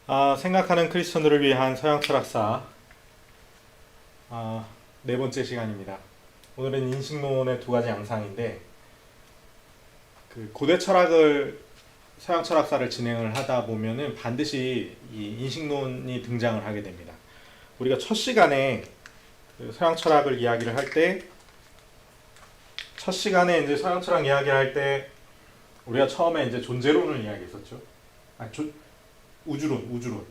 생각하는 크리스천들을 위한 서양 철학사 네 번째 시간입니다. 오늘은 인식론의 두 가지 양상인데 그 고대 철학을 서양 철학사를 진행을 하다 보면은 반드시 이 인식론이 등장을 하게 됩니다. 우리가 첫 시간에 그 서양 철학을 이야기를 할 때 첫 시간에 이제 서양 철학 이야기를 할 때 우리가 처음에 이제 존재론을 이야기했었죠. 우주론.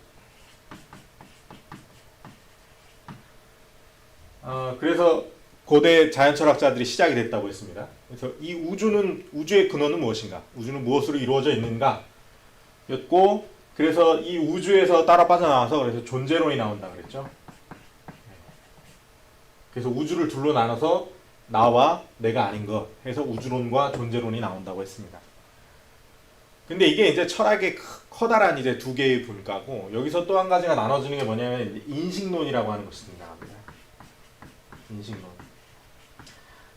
그래서 고대 자연 철학자들이 시작이 됐다고 했습니다. 그래서 이 우주의 근원은 무엇인가? 우주는 무엇으로 이루어져 있는가? 였고, 그래서 이 우주에서 따라 빠져나와서 그래서 존재론이 나온다 그랬죠. 그래서 우주를 둘로 나눠서 나와 내가 아닌 것 해서 우주론과 존재론이 나온다고 했습니다. 근데 이게 이제 철학의 커다란 이제 두 개의 분과고, 여기서 또 한 가지가 나눠지는 게 뭐냐면 인식론이라고 하는 것이 등장합니다. 인식론.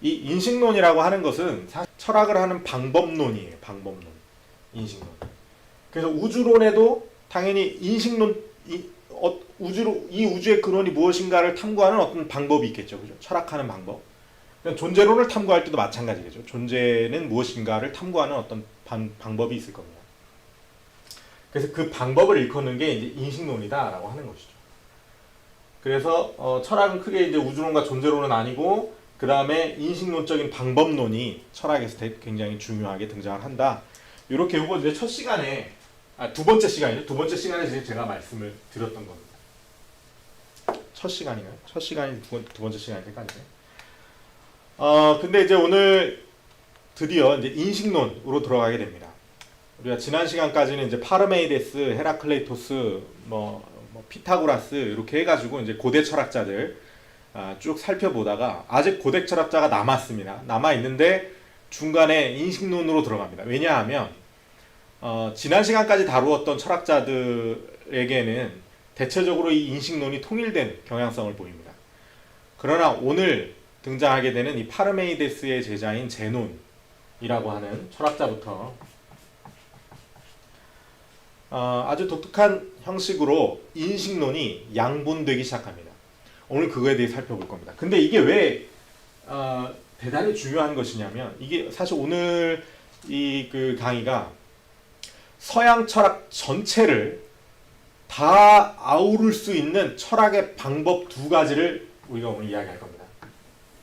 이 인식론이라고 하는 것은 사실 철학을 하는 방법론이에요. 방법론. 인식론. 그래서 우주론에도 당연히 인식론, 이 우주의 근원이 무엇인가를 탐구하는 어떤 방법이 있겠죠. 그죠? 철학하는 방법. 존재론을 탐구할 때도 마찬가지겠죠. 존재는 무엇인가를 탐구하는 어떤 방법이 있을 겁니다. 그래서 그 방법을 일컫는 게 이제 인식론이다라고 하는 것이죠. 그래서 철학은 크게 이제 우주론과 존재론은 아니고 그 다음에 인식론적인 방법론이 철학에서 굉장히 중요하게 등장을 한다. 이렇게 요거 이제 첫 시간에 두 번째 시간이죠. 두 번째 시간에 제가 말씀을 드렸던 겁니다. 첫 시간인가요? 첫 시간이 두 번째 시간이 헷갈리네. 근데 이제 오늘 드디어 이제 인식론으로 들어가게 됩니다. 우리가 지난 시간까지는 이제 파르메이데스, 헤라클레이토스, 피타고라스 이렇게 해가지고 이제 고대 철학자들 쭉 살펴보다가 아직 고대 철학자가 남았습니다. 남아 있는데 중간에 인식론으로 들어갑니다. 왜냐하면 지난 시간까지 다루었던 철학자들에게는 대체적으로 이 인식론이 통일된 경향성을 보입니다. 그러나 오늘 등장하게 되는 이 파르메이데스의 제자인 제논이라고 하는 철학자부터 아주 독특한 형식으로 인식론이 양분되기 시작합니다. 오늘 그거에 대해 살펴볼 겁니다. 근데 이게 왜 대단히 중요한 것이냐면 이게 사실 오늘 이 그 강의가 서양 철학 전체를 다 아우를 수 있는 철학의 방법 두 가지를 우리가 오늘 이야기할 겁니다.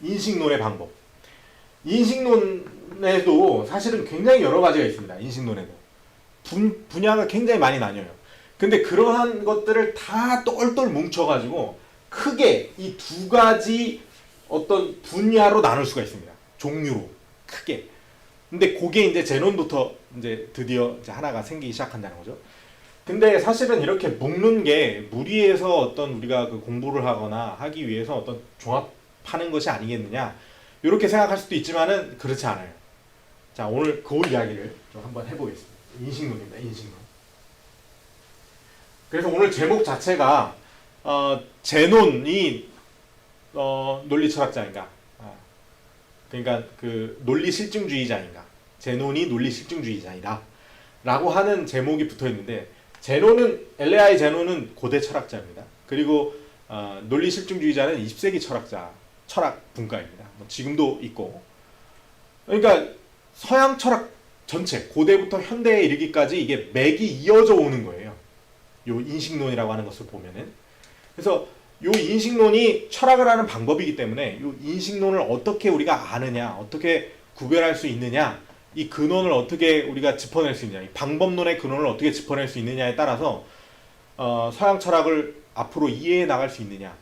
인식론의 방법. 인식론에도 사실은 굉장히 여러 가지가 있습니다. 인식론에도. 분야가 굉장히 많이 나뉘어요. 근데 그러한 것들을 다 똘똘 뭉쳐가지고 크게 이 두 가지 어떤 분야로 나눌 수가 있습니다. 종류로. 크게. 근데 그게 이제 제논부터 이제 드디어 이제 하나가 생기기 시작한다는 거죠. 근데 사실은 이렇게 묶는 게 무리해서 어떤 우리가 그 공부를 하거나 하기 위해서 어떤 종합하는 것이 아니겠느냐. 이렇게 생각할 수도 있지만은 그렇지 않아요. 자, 오늘 그 이야기를 좀 한번 해보겠습니다. 인식론입니다. 인식론. 그래서 오늘 제목 자체가 제논이 논리 철학자인가? 그러니까 그 논리 실증주의자인가? 제논이 논리 실증주의자이다. 라고 하는 제목이 붙어 있는데 엘레아이 제논은 고대 철학자입니다. 그리고 논리 실증주의자는 20세기 철학 분과입니다. 지금도 있고. 그러니까 서양 철학 전체 고대부터 현대에 이르기까지 이게 맥이 이어져 오는 거예요. 요 인식론이라고 하는 것을 보면은. 그래서 요 인식론이 철학을 하는 방법이기 때문에 요 인식론을 어떻게 우리가 아느냐, 어떻게 구별할 수 있느냐, 이 근원을 어떻게 우리가 짚어낼 수 있느냐, 이 방법론의 근원을 어떻게 짚어낼 수 있느냐에 따라서 서양 철학을 앞으로 이해해 나갈 수 있느냐,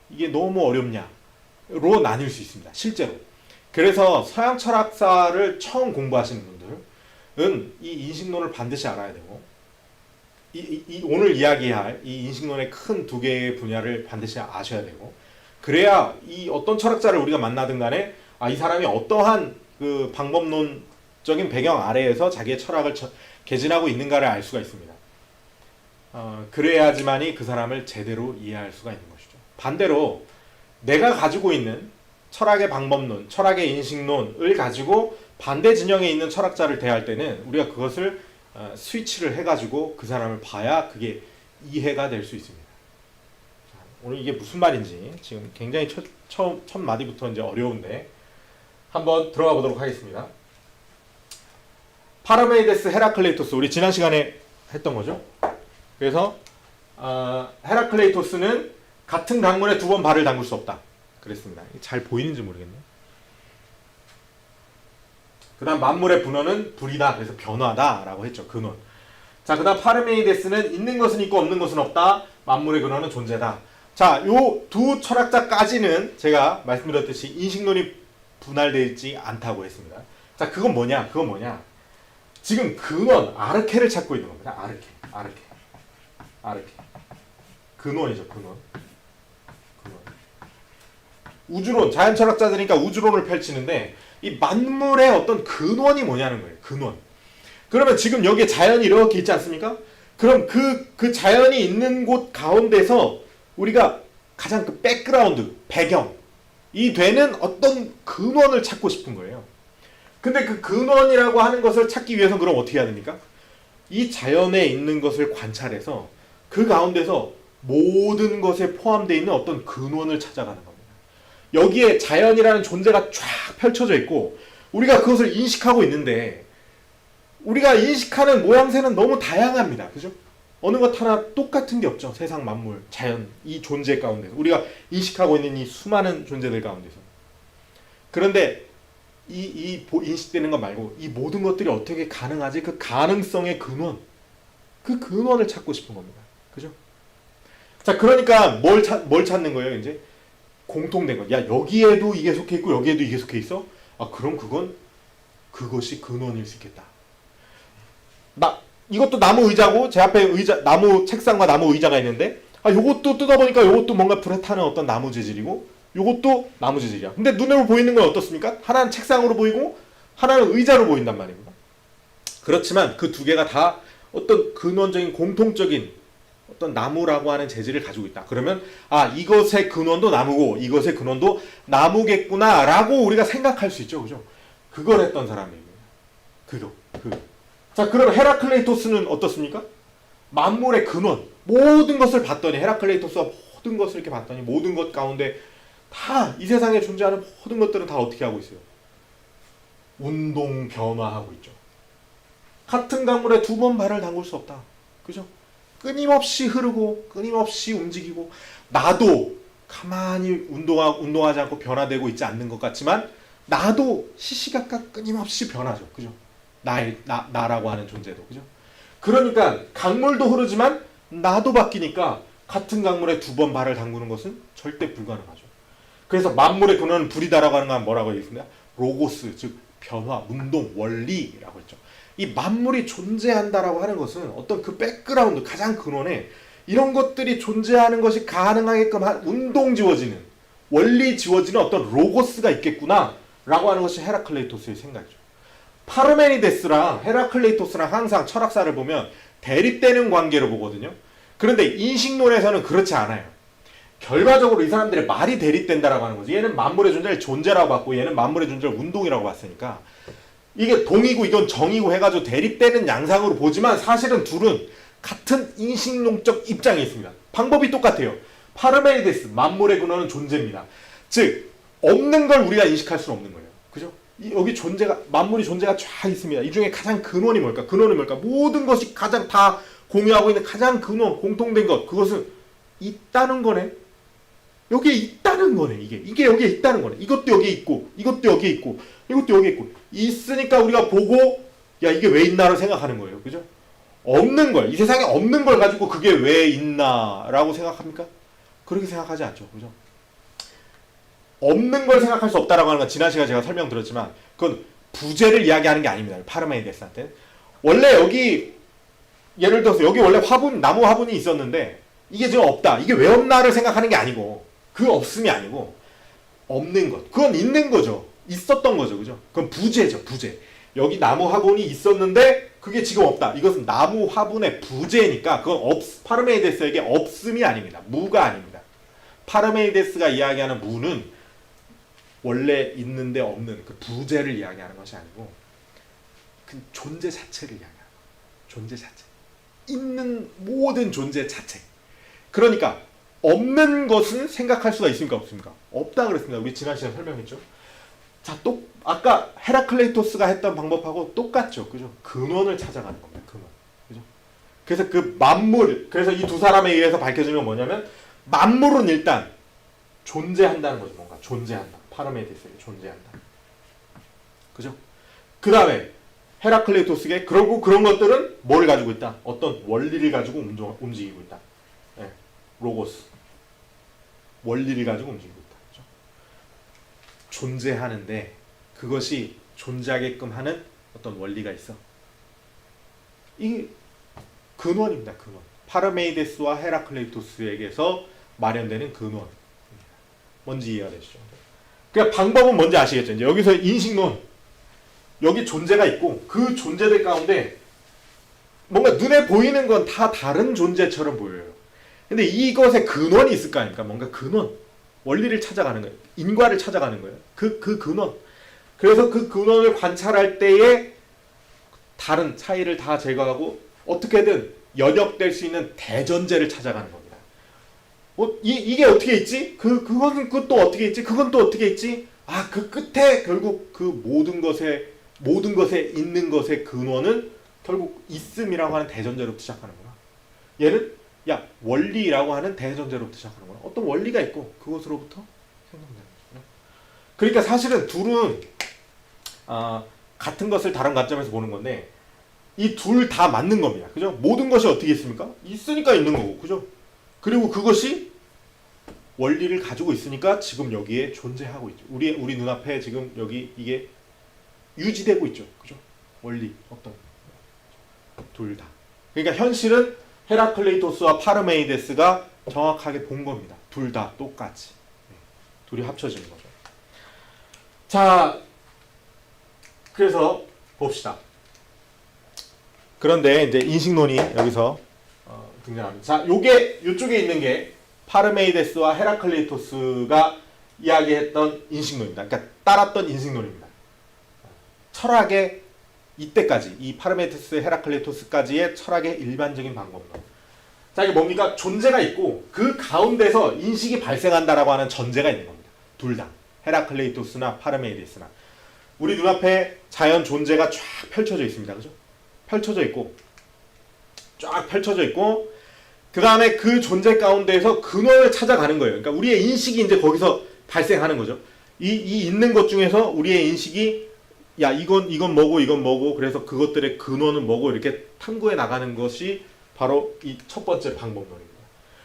이게 너무 어렵냐로 나뉠 수 있습니다. 실제로. 그래서 서양 철학사를 처음 공부하시는 분들은 이 인식론을 반드시 알아야 되고 오늘 이야기할 이 인식론의 큰 두 개의 분야를 반드시 아셔야 되고 그래야 이 어떤 철학자를 우리가 만나든 간에 이 사람이 어떠한 그 방법론적인 배경 아래에서 자기의 철학을 개진하고 있는가를 알 수가 있습니다. 그래야지만이 그 사람을 제대로 이해할 수가 있는 것이죠. 반대로 내가 가지고 있는 철학의 방법론, 철학의 인식론을 가지고 반대 진영에 있는 철학자를 대할 때는 우리가 그것을 스위치를 해가지고 그 사람을 봐야 그게 이해가 될 수 있습니다. 자, 오늘 이게 무슨 말인지 지금 굉장히 첫 마디부터 이제 어려운데 한번 들어가 보도록 하겠습니다. 파르메이데스 헤라클레이토스, 우리 지난 시간에 했던 거죠. 그래서 헤라클레이토스는 같은 강물에 2번 발을 담글 수 없다 그랬습니다. 잘 보이는지 모르겠네요. 그 다음 만물의 근원은 불이다. 그래서 변화다 라고 했죠. 근원. 자, 그 다음 파르메이데스는 있는 것은 있고 없는 것은 없다. 만물의 근원은 존재다. 자, 요 두 철학자까지는 제가 말씀드렸듯이 인식론이 분할되어 있지 않다고 했습니다. 자, 그건 뭐냐? 지금 근원, 아르케를 찾고 있는 겁니다. 아르케. 근원이죠, 근원. 우주론, 자연 철학자들이니까 우주론을 펼치는데 이 만물의 어떤 근원이 뭐냐는 거예요. 근원. 그러면 지금 여기에 자연이 이렇게 있지 않습니까? 그럼 그 자연이 있는 곳 가운데서 우리가 가장 그 백그라운드, 배경이 되는 어떤 근원을 찾고 싶은 거예요. 근데 그 근원이라고 하는 것을 찾기 위해서 그럼 어떻게 해야 됩니까? 이 자연에 있는 것을 관찰해서 그 가운데서 모든 것에 포함되어 있는 어떤 근원을 찾아가는 겁니다. 여기에 자연이라는 존재가 쫙 펼쳐져 있고 우리가 그것을 인식하고 있는데 우리가 인식하는 모양새는 너무 다양합니다. 그죠? 어느 것 하나 똑같은 게 없죠. 세상 만물, 자연, 이 존재 가운데서 우리가 인식하고 있는 이 수많은 존재들 가운데서. 그런데 이 인식되는 것 말고 이 모든 것들이 어떻게 가능하지? 그 가능성의 근원, 그 근원을 찾고 싶은 겁니다. 그죠? 자, 그러니까 뭘 찾는 거예요? 이제 공통된 것. 야, 여기에도 이게 속해 있고 여기에도 이게 속해 있어? 아, 그럼 그것이 근원일 수 있겠다. 이것도 나무 의자고 제 앞에 나무 책상과 나무 의자가 있는데 요것도 뜯어보니까 요것도 뭔가 불에 타는 어떤 나무 재질이고 요것도 나무 재질이야. 근데 눈으로 보이는 건 어떻습니까? 하나는 책상으로 보이고 하나는 의자로 보인단 말입니다. 그렇지만 그 두 개가 다 어떤 근원적인 공통적인 어떤 나무라고 하는 재질을 가지고 있다. 그러면 이것의 근원도 나무고 이것의 근원도 나무겠구나 라고 우리가 생각할 수 있죠. 그죠? 그걸 했던 사람입니다. 그거. 자, 그럼 헤라클레이토스는 어떻습니까? 만물의 근원, 모든 것을 봤더니 헤라클레이토스가 모든 것을 이렇게 봤더니 모든 것 가운데 다 이 세상에 존재하는 모든 것들은 다 어떻게 하고 있어요? 운동, 변화하고 있죠. 같은 강물에 2번 발을 담글 수 없다. 그죠? 끊임없이 흐르고 끊임없이 움직이고 나도 가만히 운동하지 않고 변화되고 있지 않는 것 같지만 나도 시시각각 끊임없이 변하죠. 그죠? 나라고 하는 존재도. 그죠? 그러니까 강물도 흐르지만 나도 바뀌니까 같은 강물에 2번 발을 담그는 것은 절대 불가능하죠. 그래서 만물의 근원은 불이다라고 하는 건 뭐라고 얘기했습니다? 로고스, 즉 변화, 운동, 원리라고 했죠. 이 만물이 존재한다라고 하는 것은 어떤 그 백그라운드, 가장 근원에 이런 것들이 존재하는 것이 가능하게끔 한 운동 지워지는, 원리 지워지는 어떤 로고스가 있겠구나 라고 하는 것이 헤라클레이토스의 생각이죠. 파르메니데스랑 헤라클레이토스랑 항상 철학사를 보면 대립되는 관계로 보거든요. 그런데 인식론에서는 그렇지 않아요. 결과적으로 이 사람들의 말이 대립된다라고 하는 거죠. 얘는 만물의 존재를 존재라고 봤고 얘는 만물의 존재를 운동이라고 봤으니까 이게 동이고 이건 정이고 해가지고 대립되는 양상으로 보지만 사실은 둘은 같은 인식론적 입장에 있습니다. 방법이 똑같아요. 파르메니데스, 만물의 근원은 존재입니다. 즉 없는 걸 우리가 인식할 수는 없는 거예요. 그죠? 여기 만물이 존재가 쫙 있습니다. 이 중에 가장 근원이 뭘까? 근원은 뭘까? 모든 것이 가장 다 공유하고 있는 가장 근원, 공통된 것, 그것은 있다는 거네. 여기에 있다는 거네. 이게 여기에 있다는 거네. 이것도 여기에 있고 이것도 여기에 있고 이것도 여기에 있고 있으니까 우리가 보고 야 이게 왜 있나를 생각하는 거예요. 그죠? 없는 걸, 이 세상에 없는 걸 가지고 그게 왜 있나라고 생각합니까? 그렇게 생각하지 않죠. 그죠? 없는 걸 생각할 수 없다라고 하는 건 지난 시간에 제가 설명드렸지만 그건 부재를 이야기하는 게 아닙니다. 파르메니데스한테. 원래 여기 예를 들어서 여기 원래 나무 화분이 있었는데 이게 지금 없다. 이게 왜 없나를 생각하는 게 아니고 그 없음이 아니고 없는 것. 그건 있는 거죠. 있었던 거죠. 그죠? 그건 부재죠. 부재. 여기 나무 화분이 있었는데 그게 지금 없다. 이것은 나무 화분의 부재니까 그건 파르메니데스에게 없음이 아닙니다. 무가 아닙니다. 파르메니데스가 이야기하는 무는 원래 있는데 없는 그 부재를 이야기하는 것이 아니고 그 존재 자체를 이야기하는 거예요. 존재 자체. 있는 모든 존재 자체. 그러니까 없는 것은 생각할 수가 있습니까? 없습니까? 없다 그랬습니다. 우리 지난 시간에 설명했죠. 자, 또 아까 헤라클레이토스가 했던 방법하고 똑같죠. 그죠? 근원을 찾아가는 겁니다. 근원. 그죠? 그래서 그 만물, 그래서 이 두 사람에 의해서 밝혀지는 건 뭐냐면 만물은 일단 존재한다는 거죠. 뭔가 존재한다. 파르메이데스에게 존재한다. 그죠? 그 다음에 헤라클레이토스에게 그러고 그런 것들은 뭘 가지고 있다? 어떤 원리를 가지고 움직이고 있다. 네. 로고스. 원리를 가지고 움직이고 있다. 그죠? 존재하는데 그것이 존재하게끔 하는 어떤 원리가 있어. 이게 근원입니다. 근원. 파르메이데스와 헤라클레이토스에게서 마련되는 근원. 뭔지 이해가 되시죠? 그러니까 방법은 뭔지 아시겠죠? 이제 여기서 인식론, 여기 존재가 있고 그 존재들 가운데 뭔가 눈에 보이는 건 다 다른 존재처럼 보여요. 근데 이것에 근원이 있을 거 아닙니까? 뭔가 근원, 원리를 찾아가는 거예요. 인과를 찾아가는 거예요. 그 근원. 그래서 그 근원을 관찰할 때에 다른 차이를 다 제거하고 어떻게든 연역될 수 있는 대전제를 찾아가는 겁니다. 이게 어떻게 있지? 그건 또 어떻게 있지? 그건 또 어떻게 있지? 아, 그 끝에 결국 그 모든 것에 있는 것의 근원은 결국 있음이라고 하는 대전제로부터 시작하는구나. 얘는 원리라고 하는 대전제로부터 시작하는구나. 어떤 원리가 있고 그것으로부터 생성되는 거죠. 그러니까 사실은 둘은 같은 것을 다른 관점에서 보는 건데 이 둘 다 맞는 겁니다. 그죠? 모든 것이 어떻게 있습니까? 있으니까 있는 거고, 그죠? 그리고 그것이 원리를 가지고 있으니까 지금 여기에 존재하고 있죠. 우리 눈앞에 지금 여기 이게 유지되고 있죠. 그죠? 원리 어떤 둘 다. 그러니까 현실은 헤라클레이토스와 파르메이데스가 정확하게 본 겁니다. 둘 다 똑같이. 둘이 합쳐지는 거죠. 자, 그래서 봅시다. 그런데 이제 인식론이 여기서 등장합니다. 자, 요쪽에 있는 게 파르메이데스와 헤라클레이토스가 이야기했던 인식론입니다. 그러니까 따랐던 인식론입니다. 철학의 이때까지 이 파르메이데스, 헤라클레이토스까지의 철학의 일반적인 방법론. 자, 이게 뭡니까? 존재가 있고 그 가운데서 인식이 발생한다라고 하는 전제가 있는 겁니다. 둘 다. 헤라클레이토스나 파르메이데스나. 우리 눈앞에 자연 존재가 쫙 펼쳐져 있습니다. 그죠? 펼쳐져 있고 그 다음에 그 존재 가운데에서 근원을 찾아가는 거예요. 그러니까 우리의 인식이 이제 거기서 발생하는 거죠. 이 있는 것 중에서 우리의 인식이 이건 뭐고 그래서 그것들의 근원은 뭐고 이렇게 탐구해 나가는 것이 바로 이 첫 번째 방법론입니다.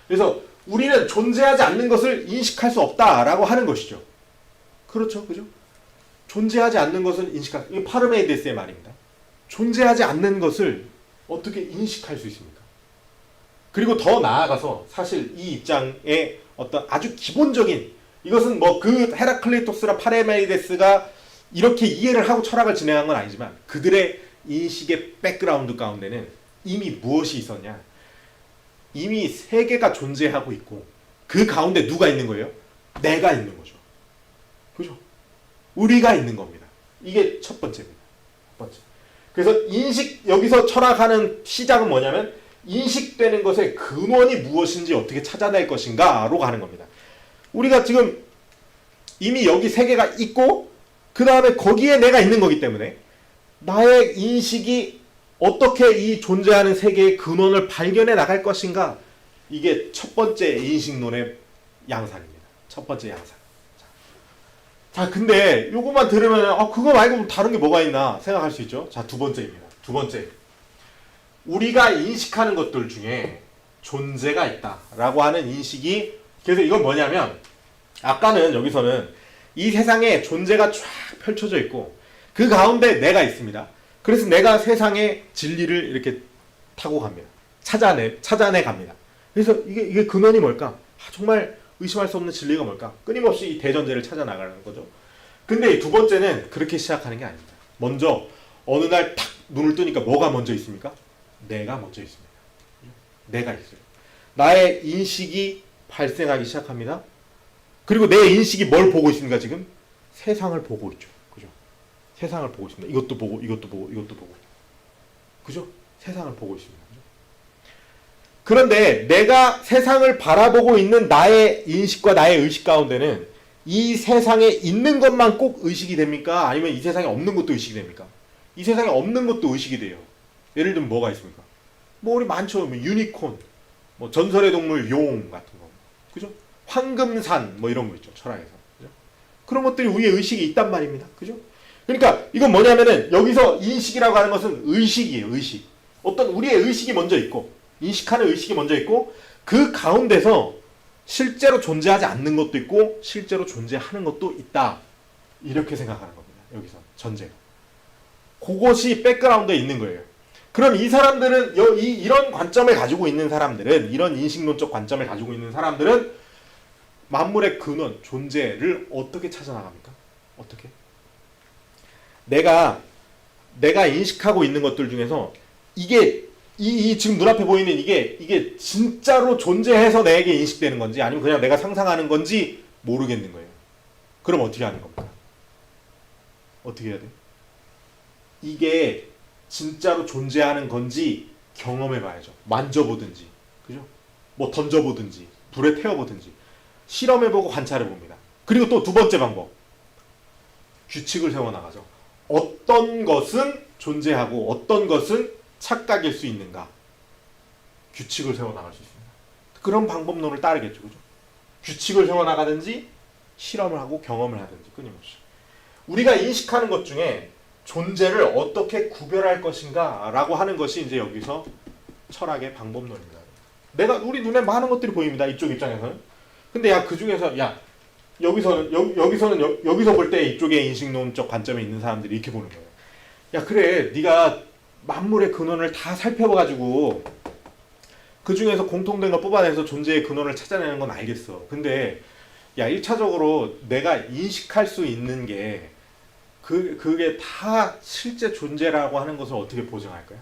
그래서 우리는 존재하지 않는 것을 인식할 수 없다라고 하는 것이죠. 그렇죠, 그죠? 존재하지 않는 것을 인식할 이 파르메이데스의 말입니다. 존재하지 않는 것을 어떻게 인식할 수 있습니까? 그리고 더 나아가서 사실 이 입장의 어떤 아주 기본적인 이것은 뭐 그 헤라클레이토스나 파르메이데스가 이렇게 이해를 하고 철학을 진행한 건 아니지만 그들의 인식의 백그라운드 가운데는 이미 무엇이 있었냐? 이미 세계가 존재하고 있고 그 가운데 누가 있는 거예요? 내가 있는 거죠. 그죠? 우리가 있는 겁니다. 이게 첫 번째입니다. 첫 번째. 그래서 여기서 철학하는 시작은 뭐냐면 인식되는 것의 근원이 무엇인지 어떻게 찾아낼 것인가로 가는 겁니다. 우리가 지금 이미 여기 세계가 있고 그 다음에 거기에 내가 있는 거기 때문에 나의 인식이 어떻게 이 존재하는 세계의 근원을 발견해 나갈 것인가, 이게 첫 번째 인식론의 양상입니다. 첫 번째 양상. 자, 근데 요것만 들으면 그거 말고 다른 게 뭐가 있나 생각할 수 있죠. 자, 두 번째입니다. 두 번째. 우리가 인식하는 것들 중에 존재가 있다라고 하는 인식이, 그래서 이건 뭐냐면 아까는 여기서는 이 세상에 존재가 쫙 펼쳐져 있고 그 가운데 내가 있습니다. 그래서 내가 세상의 진리를 이렇게 타고 갑니다. 찾아내 갑니다. 그래서 이게 근원이 뭘까? 정말 의심할 수 없는 진리가 뭘까? 끊임없이 이 대전제를 찾아 나가는 거죠. 근데 두 번째는 그렇게 시작하는 게 아닙니다. 먼저 어느 날 탁 눈을 뜨니까 뭐가 먼저 있습니까? 내가 먼저 있습니다. 내가 있어요. 나의 인식이 발생하기 시작합니다. 그리고 내 인식이 뭘 보고 있습니까? 지금 세상을 보고 있죠. 그죠? 세상을 보고 있습니다. 이것도 보고, 이것도 보고, 이것도 보고. 그죠? 세상을 보고 있습니다. 그죠? 그런데 내가 세상을 바라보고 있는 나의 인식과 나의 의식 가운데는 이 세상에 있는 것만 꼭 의식이 됩니까? 아니면 이 세상에 없는 것도 의식이 됩니까? 이 세상에 없는 것도 의식이 돼요. 예를 들면 뭐가 있습니까? 뭐 우리 많죠. 뭐 유니콘, 뭐 전설의 동물 용 같은 거, 그죠? 황금산 뭐 이런 거 있죠. 철학에서. 그죠? 그런 것들이 우리의 의식이 있단 말입니다. 그죠? 그러니까 이건 뭐냐면은 여기서 인식이라고 하는 것은 의식이에요. 의식. 어떤 우리의 의식이 먼저 있고 인식하는 의식이 먼저 있고 그 가운데서 실제로 존재하지 않는 것도 있고 실제로 존재하는 것도 있다. 이렇게 생각하는 겁니다. 여기서 전제가. 그것이 백그라운드에 있는 거예요. 그럼 이 사람들은 이런 관점을 가지고 있는 사람들은 이런 인식론적 관점을 가지고 있는 사람들은 만물의 근원, 존재를 어떻게 찾아나갑니까? 어떻게? 내가 인식하고 있는 것들 중에서 이게 이 지금 눈앞에 보이는 이게 진짜로 존재해서 내게 인식되는 건지 아니면 그냥 내가 상상하는 건지 모르겠는 거예요. 그럼 어떻게 하는 겁니까? 어떻게 해야 돼? 이게 진짜로 존재하는 건지 경험해 봐야죠. 만져보든지, 그죠? 뭐 던져보든지, 불에 태워보든지, 실험해보고 관찰해 봅니다. 그리고 또 두 번째 방법. 규칙을 세워나가죠. 어떤 것은 존재하고 어떤 것은 착각일 수 있는가. 규칙을 세워나갈 수 있습니다. 그런 방법론을 따르겠죠. 그죠? 규칙을 세워나가든지 실험을 하고 경험을 하든지 끊임없이. 우리가 인식하는 것 중에 존재를 어떻게 구별할 것인가 라고 하는 것이 이제 여기서 철학의 방법론입니다. 우리 눈에 많은 것들이 보입니다. 이쪽 입장에서는. 근데 그 중에서 여기서 볼 때 이쪽에 인식론적 관점에 있는 사람들이 이렇게 보는 거예요. 그래, 네가 만물의 근원을 다 살펴봐가지고 그 중에서 공통된 걸 뽑아내서 존재의 근원을 찾아내는 건 알겠어. 근데 1차적으로 내가 인식할 수 있는 게 그게 다 실제 존재라고 하는 것을 어떻게 보증할 거야?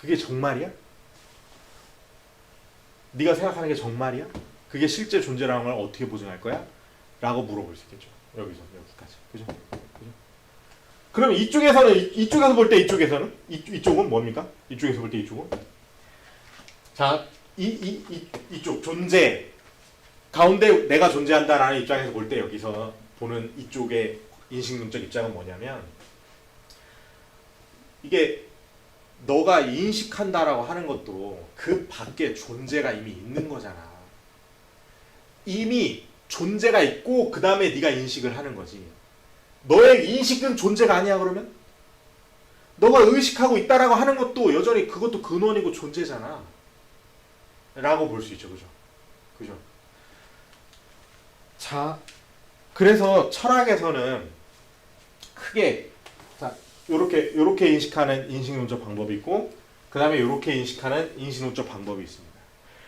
그게 정말이야? 네가 생각하는 게 정말이야? 그게 실제 존재라는 걸 어떻게 보증할 거야? 라고 물어볼 수 있겠죠. 여기까지. 그죠? 그럼 이쪽에서 볼 때 이쪽은 뭡니까? 이쪽에서 볼 때 이쪽은? 자, 이쪽 존재 가운데 내가 존재한다라는 입장에서 볼 때 여기서 보는 이쪽의 인식론적 입장은 뭐냐면 이게 너가 인식한다라고 하는 것도 그 밖에 존재가 이미 있는 거잖아. 이미 존재가 있고 그 다음에 네가 인식을 하는 거지. 너의 인식은 존재가 아니야 그러면? 너가 의식하고 있다라고 하는 것도 여전히 그것도 근원이고 존재잖아. 라고 볼 수 있죠. 그죠? 자, 그래서 철학에서는 크게 요렇게 인식하는 인식론적 방법이 있고 그 다음에 요렇게 인식하는 인식론적 방법이 있습니다.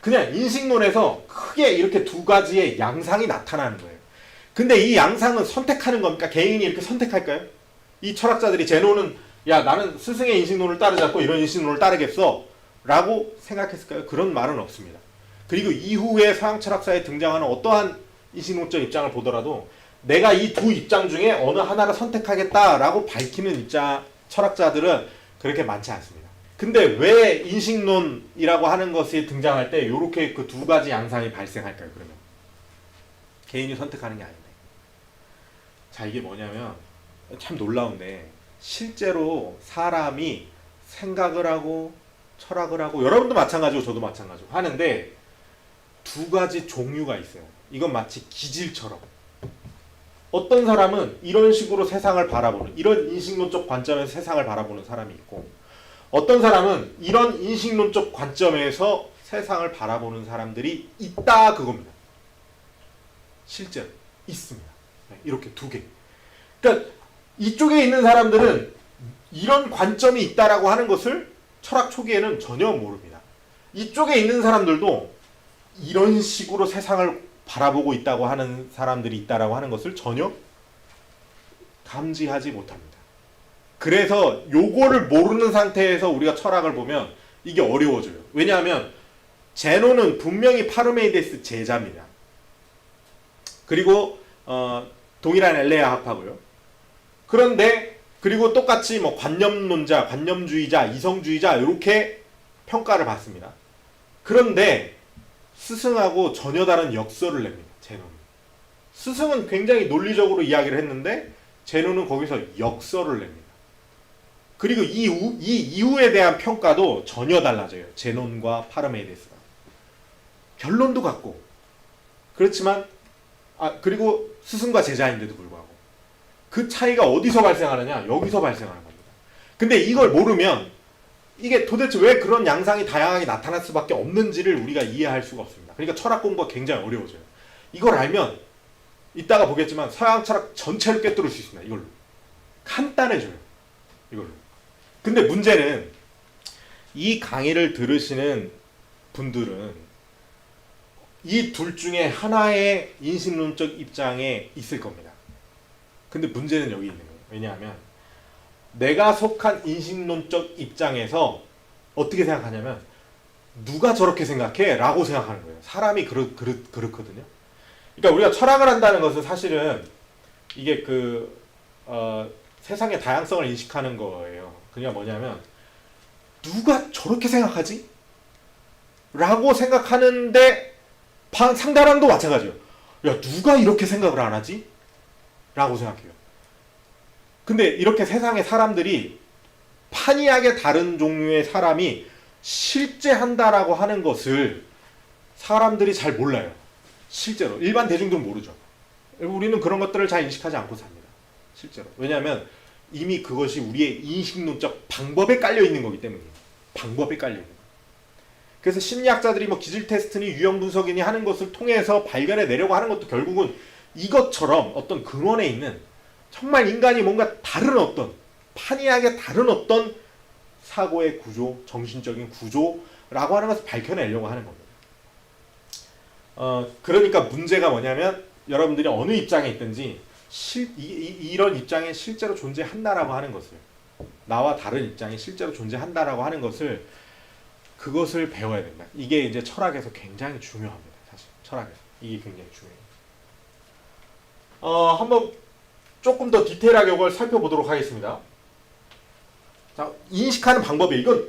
그냥 인식론에서 크게 이렇게 두 가지의 양상이 나타나는 거예요. 근데 이 양상은 선택하는 겁니까? 개인이 이렇게 선택할까요? 이 철학자들이 제노는 나는 스승의 인식론을 따르지 않고 이런 인식론을 따르겠어 라고 생각했을까요? 그런 말은 없습니다. 그리고 이후에 서양 철학사에 등장하는 어떠한 인식론적 입장을 보더라도 내가 이 두 입장 중에 어느 하나를 선택하겠다라고 밝히는 철학자들은 그렇게 많지 않습니다. 근데 왜 인식론이라고 하는 것이 등장할 때 이렇게 그 두 가지 양상이 발생할까요? 그러면 개인이 선택하는 게 아닌데. 자, 이게 뭐냐면 참 놀라운데 실제로 사람이 생각을 하고 철학을 하고 여러분도 마찬가지고 저도 마찬가지고 하는데 두 가지 종류가 있어요. 이건 마치 기질처럼. 어떤 사람은 이런 식으로 세상을 바라보는 이런 인식론적 관점에서 세상을 바라보는 사람이 있고 어떤 사람은 이런 인식론적 관점에서 세상을 바라보는 사람들이 있다 그겁니다. 실제로 있습니다. 이렇게 두 개. 그러니까 이쪽에 있는 사람들은 이런 관점이 있다라고 하는 것을 철학 초기에는 전혀 모릅니다. 이쪽에 있는 사람들도 이런 식으로 세상을 바라보고 있다고 하는 사람들이 있다라고 하는 것을 전혀 감지하지 못합니다. 그래서 요거를 모르는 상태에서 우리가 철학을 보면 이게 어려워져요. 왜냐하면 제노는 분명히 파르메이데스 제자입니다. 그리고 동일한 엘레아 학파고요. 그런데 그리고 똑같이 관념론자, 관념주의자, 이성주의자 이렇게 평가를 받습니다. 그런데 스승하고 전혀 다른 역설을 냅니다. 제노는. 스승은 굉장히 논리적으로 이야기를 했는데 제노는 거기서 역설을 냅니다. 그리고 이 이후에 대한 평가도 전혀 달라져요. 제논과 파르메이데스가. 결론도 같고 그렇지만 그리고 스승과 제자인데도 불구하고 그 차이가 어디서 발생하느냐? 여기서 발생하는 겁니다. 근데 이걸 모르면 이게 도대체 왜 그런 양상이 다양하게 나타날 수밖에 없는지를 우리가 이해할 수가 없습니다. 그러니까 철학 공부가 굉장히 어려워져요. 이걸 알면 이따가 보겠지만 서양 철학 전체를 꿰뚫을 수 있습니다. 이걸로. 간단해져요. 이걸로. 근데 문제는 이 강의를 들으시는 분들은 이 둘 중에 하나의 인식론적 입장에 있을 겁니다. 근데 문제는 여기 있는 거예요. 왜냐하면 내가 속한 인식론적 입장에서 어떻게 생각하냐면 누가 저렇게 생각해? 라고 생각하는 거예요. 사람이 그렇거든요. 그러니까 우리가 철학을 한다는 것은 사실은 이게 세상의 다양성을 인식하는 거예요. 그러니까 뭐냐면 누가 저렇게 생각하지? 라고 생각하는데 상대방도 마찬가지예요. 야, 누가 이렇게 생각을 안 하지? 라고 생각해요. 근데 이렇게 세상의 사람들이 판이하게 다른 종류의 사람이 실제 한다라고 하는 것을 사람들이 잘 몰라요. 실제로. 일반 대중들은 모르죠. 우리는 그런 것들을 잘 인식하지 않고 삽니다. 실제로. 왜냐하면 이미 그것이 우리의 인식론적 방법에 깔려 있는 거기 때문이에요. 방법에 깔려 있는 거예요. 그래서 심리학자들이 뭐 기질 테스트니 유형 분석이니 하는 것을 통해서 발견해 내려고 하는 것도 결국은 이것처럼 어떤 근원에 있는 정말 인간이 뭔가 다른 어떤 판이하게 다른 어떤 사고의 구조, 정신적인 구조라고 하는 것을 밝혀내려고 하는 겁니다. 그러니까 문제가 뭐냐면 여러분들이 어느 입장에 있든지 이런 입장에 실제로 존재한다라고 하는 것을 나와 다른 입장이 실제로 존재한다라고 하는 것을 그것을 배워야 된다. 이게 이제 철학에서 굉장히 중요합니다. 사실 철학에서 이게 굉장히 중요해요. 한번 조금 더 디테일하게 이걸 살펴보도록 하겠습니다. 자, 인식하는 방법이 이건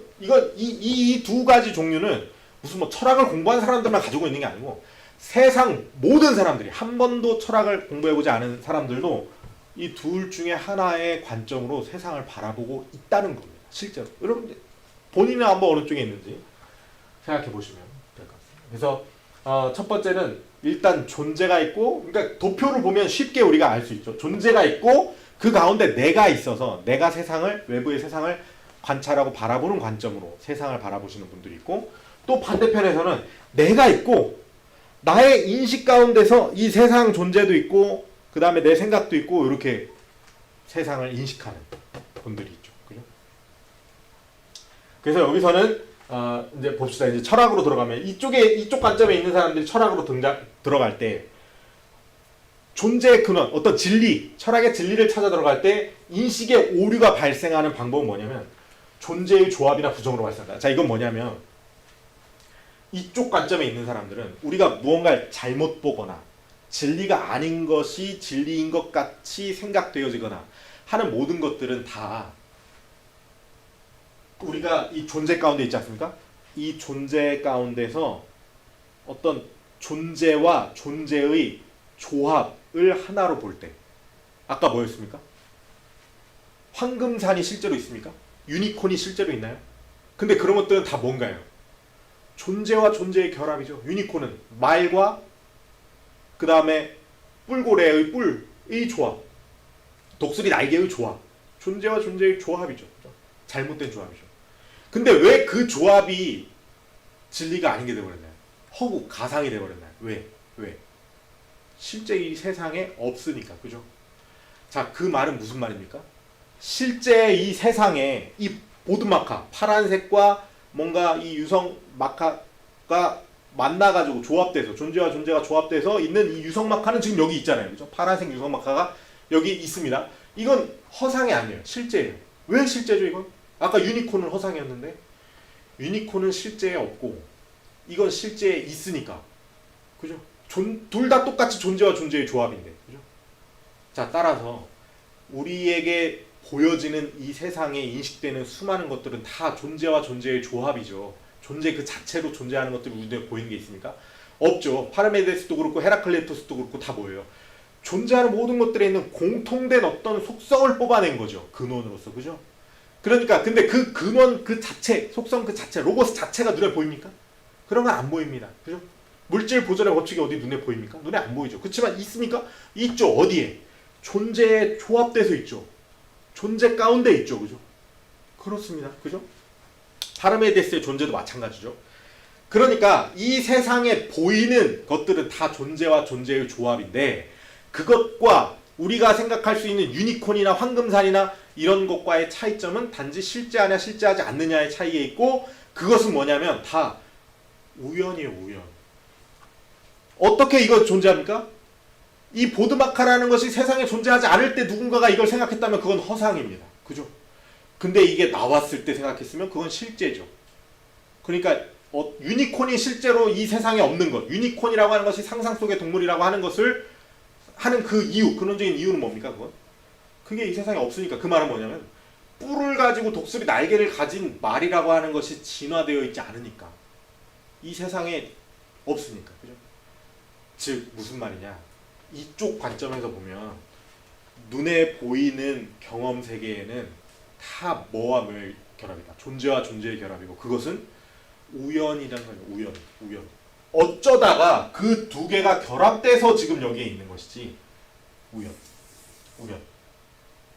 이 두 가지 종류는 무슨 뭐 철학을 공부한 사람들만 가지고 있는 게 아니고 세상 모든 사람들이 한 번도 철학을 공부해보지 않은 사람들도 이 둘 중에 하나의 관점으로 세상을 바라보고 있다는 겁니다. 실제로. 여러분 본인은 한번 어느 쪽에 있는지 생각해 보시면 될 것 같습니다. 그래서 첫 번째는 일단 존재가 있고, 그러니까 도표를 보면 쉽게 우리가 알 수 있죠. 존재가 있고 그 가운데 내가 있어서 내가 세상을, 외부의 세상을 관찰하고 바라보는 관점으로 세상을 바라보시는 분들이 있고, 또 반대편에서는 내가 있고 나의 인식 가운데서 이 세상 존재도 있고 그 다음에 내 생각도 있고 이렇게 세상을 인식하는 분들이 있죠. 그죠? 그래서 여기서는 이제 봅시다. 이제 철학으로 들어가면 이쪽 관점에 있는 사람들이 철학으로 들어갈 때 존재의 근원, 어떤 진리, 철학의 진리를 찾아 들어갈 때 인식의 오류가 발생하는 방법은 뭐냐면 존재의 조합이나 부정으로 발생한다. 자, 이건 뭐냐면 이쪽 관점에 있는 사람들은 우리가 무언가를 잘못 보거나 진리가 아닌 것이 진리인 것 같이 생각되어지거나 하는 모든 것들은 다 우리가 이 존재 가운데 있지 않습니까? 이 존재 가운데서 어떤 존재와 존재의 조합을 하나로 볼 때, 아까 뭐였습니까? 황금산이 실제로 있습니까? 유니콘이 실제로 있나요? 근데 그런 것들은 다 뭔가요? 존재와 존재의 결합이죠. 유니콘은 말과 그 다음에 뿔고래의 뿔의 조합, 독수리 날개의 조합, 존재와 존재의 조합이죠. 잘못된 조합이죠. 근데 왜 그 조합이 진리가 아닌 게 돼버렸나요? 허구, 가상이 돼버렸나요? 왜? 실제 이 세상에 없으니까. 그죠? 자, 그 말은 무슨 말입니까? 실제 이 세상에 이 보드마카, 파란색과 뭔가 이 유성 마카가 만나가지고 조합돼서 존재와 존재가 조합돼서 있는 이 유성 마카는 지금 여기 있잖아요. 그죠? 파란색 유성 마카가 여기 있습니다. 이건 허상이 아니에요. 실제예요. 왜 실제죠, 이건? 아까 유니콘은 허상이었는데 유니콘은 실제에 없고 이건 실제에 있으니까. 그죠? 둘 다 똑같이 존재와 존재의 조합인데. 그죠? 자, 따라서 우리에게 보여지는 이 세상에 인식되는 수많은 것들은 다 존재와 존재의 조합이죠. 존재 그 자체로 존재하는 것들이 우리 눈에 보이는 게 있습니까? 없죠. 파르메데스도 그렇고 헤라클레이토스도 그렇고 다 뭐예요? 존재하는 모든 것들에 있는 공통된 어떤 속성을 뽑아낸 거죠. 근원으로서. 그죠? 그러니까 근데 그 근원 그 자체, 속성 그 자체, 로고스 자체가 눈에 보입니까? 그런 건 안 보입니다. 그죠? 물질 보존의 법칙이 어디 눈에 보입니까? 눈에 안 보이죠. 그렇지만 있습니까? 있죠. 어디에? 존재에 조합돼서 있죠. 존재 가운데 있죠. 그죠? 그렇습니다. 그죠? 파르메데스의 존재도 마찬가지죠. 그러니까 이 세상에 보이는 것들은 다 존재와 존재의 조합인데 그것과 우리가 생각할 수 있는 유니콘이나 황금산이나 이런 것과의 차이점은 단지 실제하냐 실제하지 않느냐의 차이에 있고 그것은 뭐냐면 다 우연이에요. 우연. 어떻게 이거 존재합니까? 이 보드마카라는 것이 세상에 존재하지 않을 때 누군가가 이걸 생각했다면 그건 허상입니다. 그죠? 근데 이게 나왔을 때 생각했으면 그건 실제죠. 그러니까 유니콘이 실제로 이 세상에 없는 것, 유니콘이라고 하는 것이 상상 속의 동물이라고 하는 것을 하는 그 이유, 근원적인 이유는 뭡니까? 그건? 그게 이 세상에 없으니까. 그 말은 뭐냐면 뿔을 가지고 독수리 날개를 가진 말이라고 하는 것이 진화되어 있지 않으니까. 이 세상에 없으니까. 그죠? 즉 무슨 말이냐? 이쪽 관점에서 보면 눈에 보이는 경험 세계에는 다 뭐와 뭐의 결합이다. 존재와 존재의 결합이고 그것은 우연이라는 거예요. 우연, 우연. 어쩌다가 그 두 개가 결합돼서 지금 여기에 있는 것이지 우연, 우연.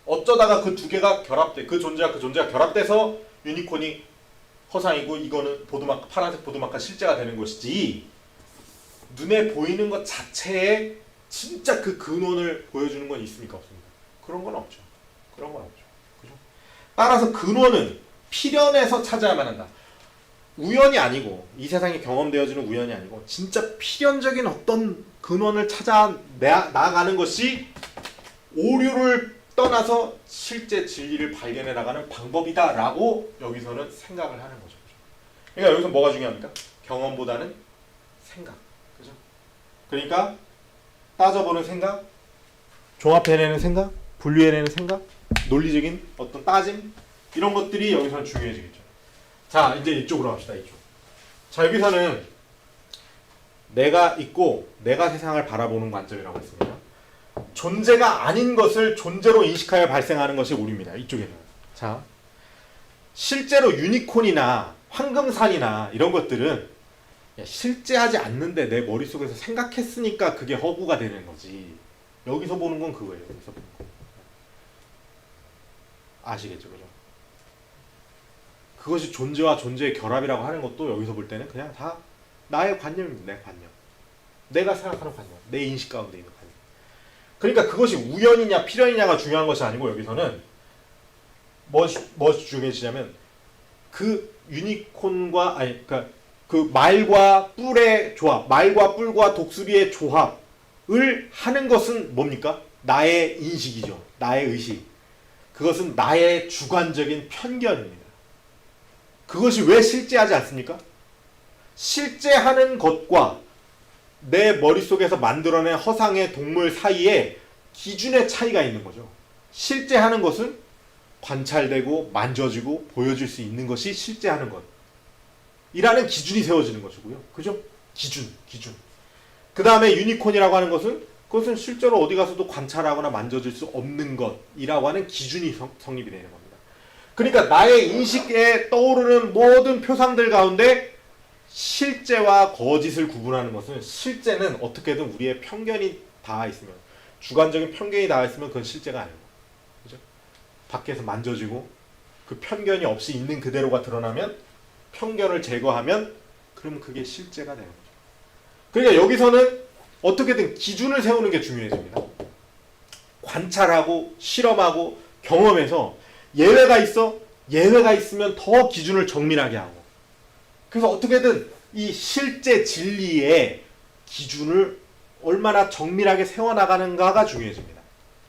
어쩌다가 그 두 개가 결합돼, 그 존재와 그 존재가 결합돼서 유니콘이 허상이고 이거는 보드마카, 파란색 보드마카 실제가 되는 것이지 눈에 보이는 것 자체에 진짜 그 근원을 보여주는 건 있습니까? 없습니까? 그런 건 없죠. 그런 건 없죠. 그죠? 따라서 근원은 필연에서 찾아야만 한다. 우연이 아니고 이 세상에 경험되어지는 우연이 아니고 진짜 필연적인 어떤 근원을 찾아 나가는 것이 오류를 떠나서 실제 진리를 발견해 나가는 방법이다라고 여기서는 생각을 하는 거죠. 그러니까 여기서 뭐가 중요합니까? 경험보다는 생각. 그죠? 그러니까 따져보는 생각, 종합해내는 생각, 분류해내는 생각, 논리적인 어떤 따짐 이런 것들이 여기서는 중요해지겠죠. 자, 이제 이쪽으로 갑시다. 이쪽. 자, 여기서는 내가 있고 내가 세상을 바라보는 관점이라고 했습니다. 존재가 아닌 것을 존재로 인식하여 발생하는 것이 오류입니다. 이쪽에는. 자, 실제로 유니콘이나 황금산이나 이런 것들은 실제하지 않는데 내 머릿속에서 생각했으니까 그게 허구가 되는 거지. 여기서 보는 건 그거예요. 여기서 보는 거. 아시겠죠? 그죠? 그것이 존재와 존재의 결합이라고 하는 것도 여기서 볼 때는 그냥 다 나의 관념입니다. 내 관념. 내가 생각하는 관념. 내 인식 가운데 있는 관념. 그러니까 그것이 우연이냐 필연이냐가 중요한 것이 아니고 여기서는 무엇이 중요해지냐면 그 유니콘과 그러니까 그 말과 뿔의 조합, 말과 뿔과 독수리의 조합을 하는 것은 뭡니까? 나의 인식이죠. 나의 의식. 그것은 나의 주관적인 편견입니다. 그것이 왜 실제하지 않습니까? 실제하는 것과 내 머릿속에서 만들어낸 허상의 동물 사이에 기준의 차이가 있는 거죠. 실제하는 것은 관찰되고 만져지고 보여줄 수 있는 것이 실제하는 것 이라는 기준이 세워지는 것이고요. 그죠? 기준. 그 다음에 유니콘이라고 하는 것은 그것은 실제로 어디 가서도 관찰하거나 만져질 수 없는 것이라고 하는 기준이 성립이 되는 겁니다. 그러니까 나의 인식에 떠오르는 모든 표상들 가운데 실제와 거짓을 구분하는 것은 실제는 어떻게든 우리의 편견이 닿아 있으면 주관적인 편견이 닿아 있으면 그건 실제가 아니고 그죠? 밖에서 만져지고 그 편견이 없이 있는 그대로가 드러나면 편견을 제거하면 그러면 그게 실제가 되는 거죠. 그러니까 여기서는 어떻게든 기준을 세우는 게 중요해집니다. 관찰하고 실험하고 경험해서 예외가 있어? 예외가 있으면 더 기준을 정밀하게 하고 그래서 어떻게든 이 실제 진리의 기준을 얼마나 정밀하게 세워나가는가가 중요해집니다.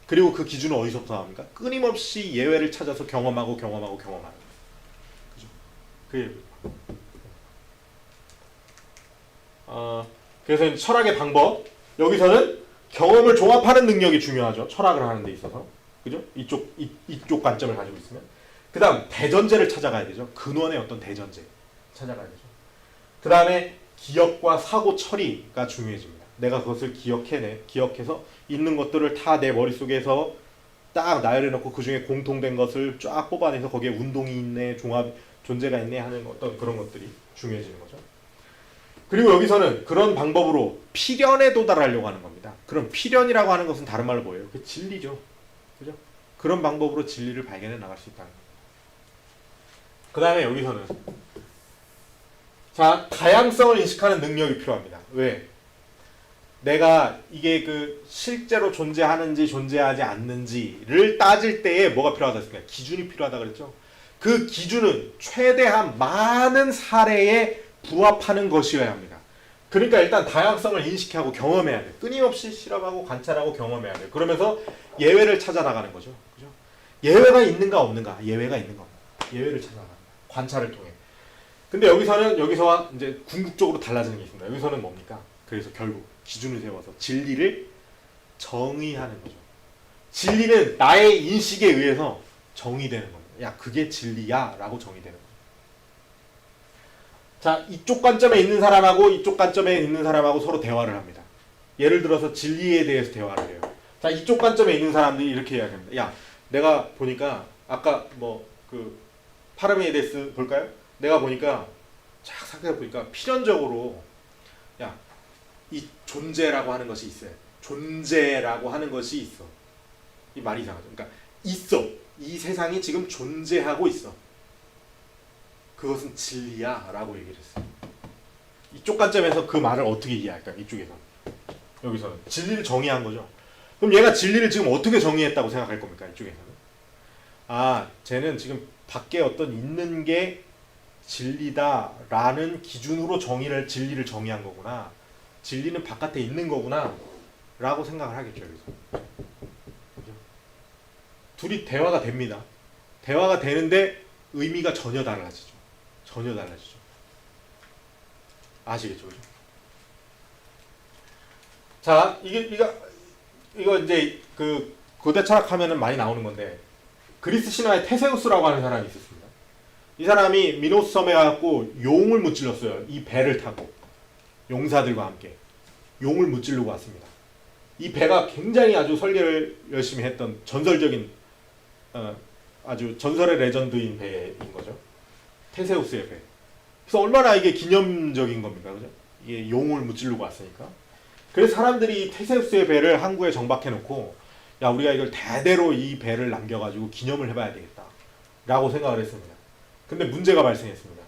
그리고 그 기준은 어디서부터 나옵니까? 끊임없이 예외를 찾아서 경험하고 경험하는 거죠. 그게 그래서 철학의 방법 여기서는 경험을 종합하는 능력이 중요하죠. 철학을 하는 데 있어서 그죠? 이쪽 관점을 가지고 있으면 그 다음 대전제를 찾아가야 되죠. 근원의 어떤 대전제 찾아가야 되죠. 그 다음에 기억과 사고 처리가 중요해집니다. 내가 그것을 기억해서 있는 것들을 다 내 머릿속에서 딱 나열해놓고 그 중에 공통된 것을 쫙 뽑아내서 거기에 운동이 있네, 종합, 존재가 있네 하는 어떤 그런 것들이 중요해지는 거죠. 그리고 여기서는 그런 방법으로 필연에 도달하려고 하는 겁니다. 그럼 필연이라고 하는 것은 다른 말로 뭐예요? 그 진리죠. 그죠? 그런 방법으로 진리를 발견해 나갈 수 있다는 거예요. 그 다음에 여기서는 자, 다양성을 인식하는 능력이 필요합니다. 왜? 내가 이게 그 실제로 존재하는지 존재하지 않는지를 따질 때에 뭐가 필요하다 했습니까? 기준이 필요하다 그랬죠? 그 기준은 최대한 많은 사례에 부합하는 것이어야 합니다. 그러니까 일단 다양성을 인식하고 경험해야 돼. 끊임없이 실험하고 관찰하고 경험해야 돼. 그러면서 예외를 찾아 나가는 거죠. 그죠? 예외가 있는가 없는가? 예외가 있는가 없는가? 예외를 찾아 나가는 거야. 관찰을 통해. 근데 여기서와 이제 궁극적으로 달라지는 게 있습니다. 여기서는 뭡니까? 그래서 결국 기준을 세워서 진리를 정의하는 거죠. 진리는 나의 인식에 의해서 정의되는 겁니다. 야, 그게 진리야 라고 정의되는 거죠. 자, 이쪽 관점에 있는 사람하고 이쪽 관점에 있는 사람하고 서로 대화를 합니다. 예를 들어서 진리에 대해서 대화를 해요. 자, 이쪽 관점에 있는 사람들이 이렇게 이야기합니다. 야, 내가 보니까 아까 그 파르메이데스 볼까요? 내가 보니까 쫙 생각해 보니까 필연적으로 야, 이 존재라고 하는 것이 있어요. 존재라고 하는 것이 있어. 이 말이 이상하죠. 그러니까 있어. 이 세상이 지금 존재하고 있어. 그것은 진리야 라고 얘기를 했어요. 이쪽 관점에서 그 말을 어떻게 이해할까요? 이쪽에서. 여기서는 진리를 정의한 거죠. 그럼 얘가 진리를 지금 어떻게 정의했다고 생각할 겁니까? 이쪽에서는. 아, 쟤는 지금 밖에 어떤 있는 게 진리다라는 기준으로 진리를 정의한 거구나. 진리는 바깥에 있는 거구나 라고 생각을 하겠죠. 여기서. 그죠? 둘이 대화가 됩니다. 대화가 되는데 의미가 전혀 달라지죠. 전혀 달라지죠. 아시겠죠? 그죠? 자, 이거 이제 그 고대 철학하면은 많이 나오는 건데 그리스 신화에 테세우스라고 하는 사람이 있었습니다. 이 사람이 미노스 섬에 가고 용을 무찔렀어요. 이 배를 타고 용사들과 함께 용을 무찌르고 왔습니다. 이 배가 굉장히 아주 설계를 열심히 했던 전설적인 아주 전설의 레전드인 배인 거죠. 테세우스의 배. 그래서 얼마나 이게 기념적인 겁니까, 그죠? 이게 용을 무찌르고 왔으니까. 그래서 사람들이 이 테세우스의 배를 항구에 정박해 놓고 야, 우리가 이걸 대대로 이 배를 남겨가지고 기념을 해봐야 되겠다 라고 생각을 했습니다. 근데 문제가 발생했습니다.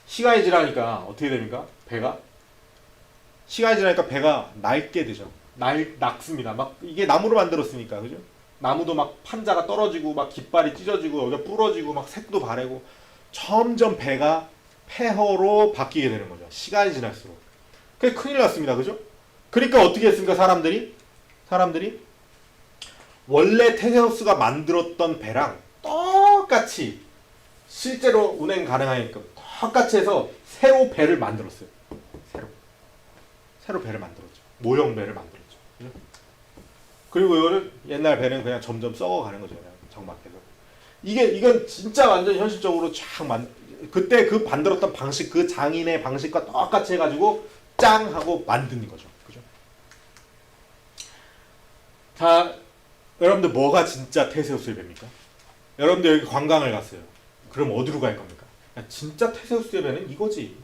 시간이 지나니까 어떻게 됩니까? 시간이 지나니까 배가 낡게 되죠. 낡습니다. 막 이게 나무로 만들었으니까, 그죠? 나무도 막 판자가 떨어지고 막 깃발이 찢어지고 여기가 부러지고 막 색도 바래고 점점 배가 폐허로 바뀌게 되는 거죠. 시간이 지날수록. 그게 큰일 났습니다. 그죠? 그러니까 어떻게 했습니까? 사람들이 원래 테세우스가 만들었던 배랑 똑같이 실제로 운행 가능하게끔 똑같이 해서 새로 배를 만들었어요. 새로 배를 만들었죠. 모형 배를 만들었죠. 그죠? 그리고 이거는 옛날 배는 그냥 점점 썩어가는 거죠. 그냥 정막해서. 이건 진짜 완전 현실적으로 그때 그 만들었던 방식, 그 장인의 방식과 똑같이 해가지고 짱 하고 만드는 거죠. 그죠? 자, 여러분들 뭐가 진짜 테세우스의 배입니까? 여러분들 여기 관광을 갔어요. 그럼 어디로 갈 겁니까? 야, 진짜 테세우스의 배는 이거지.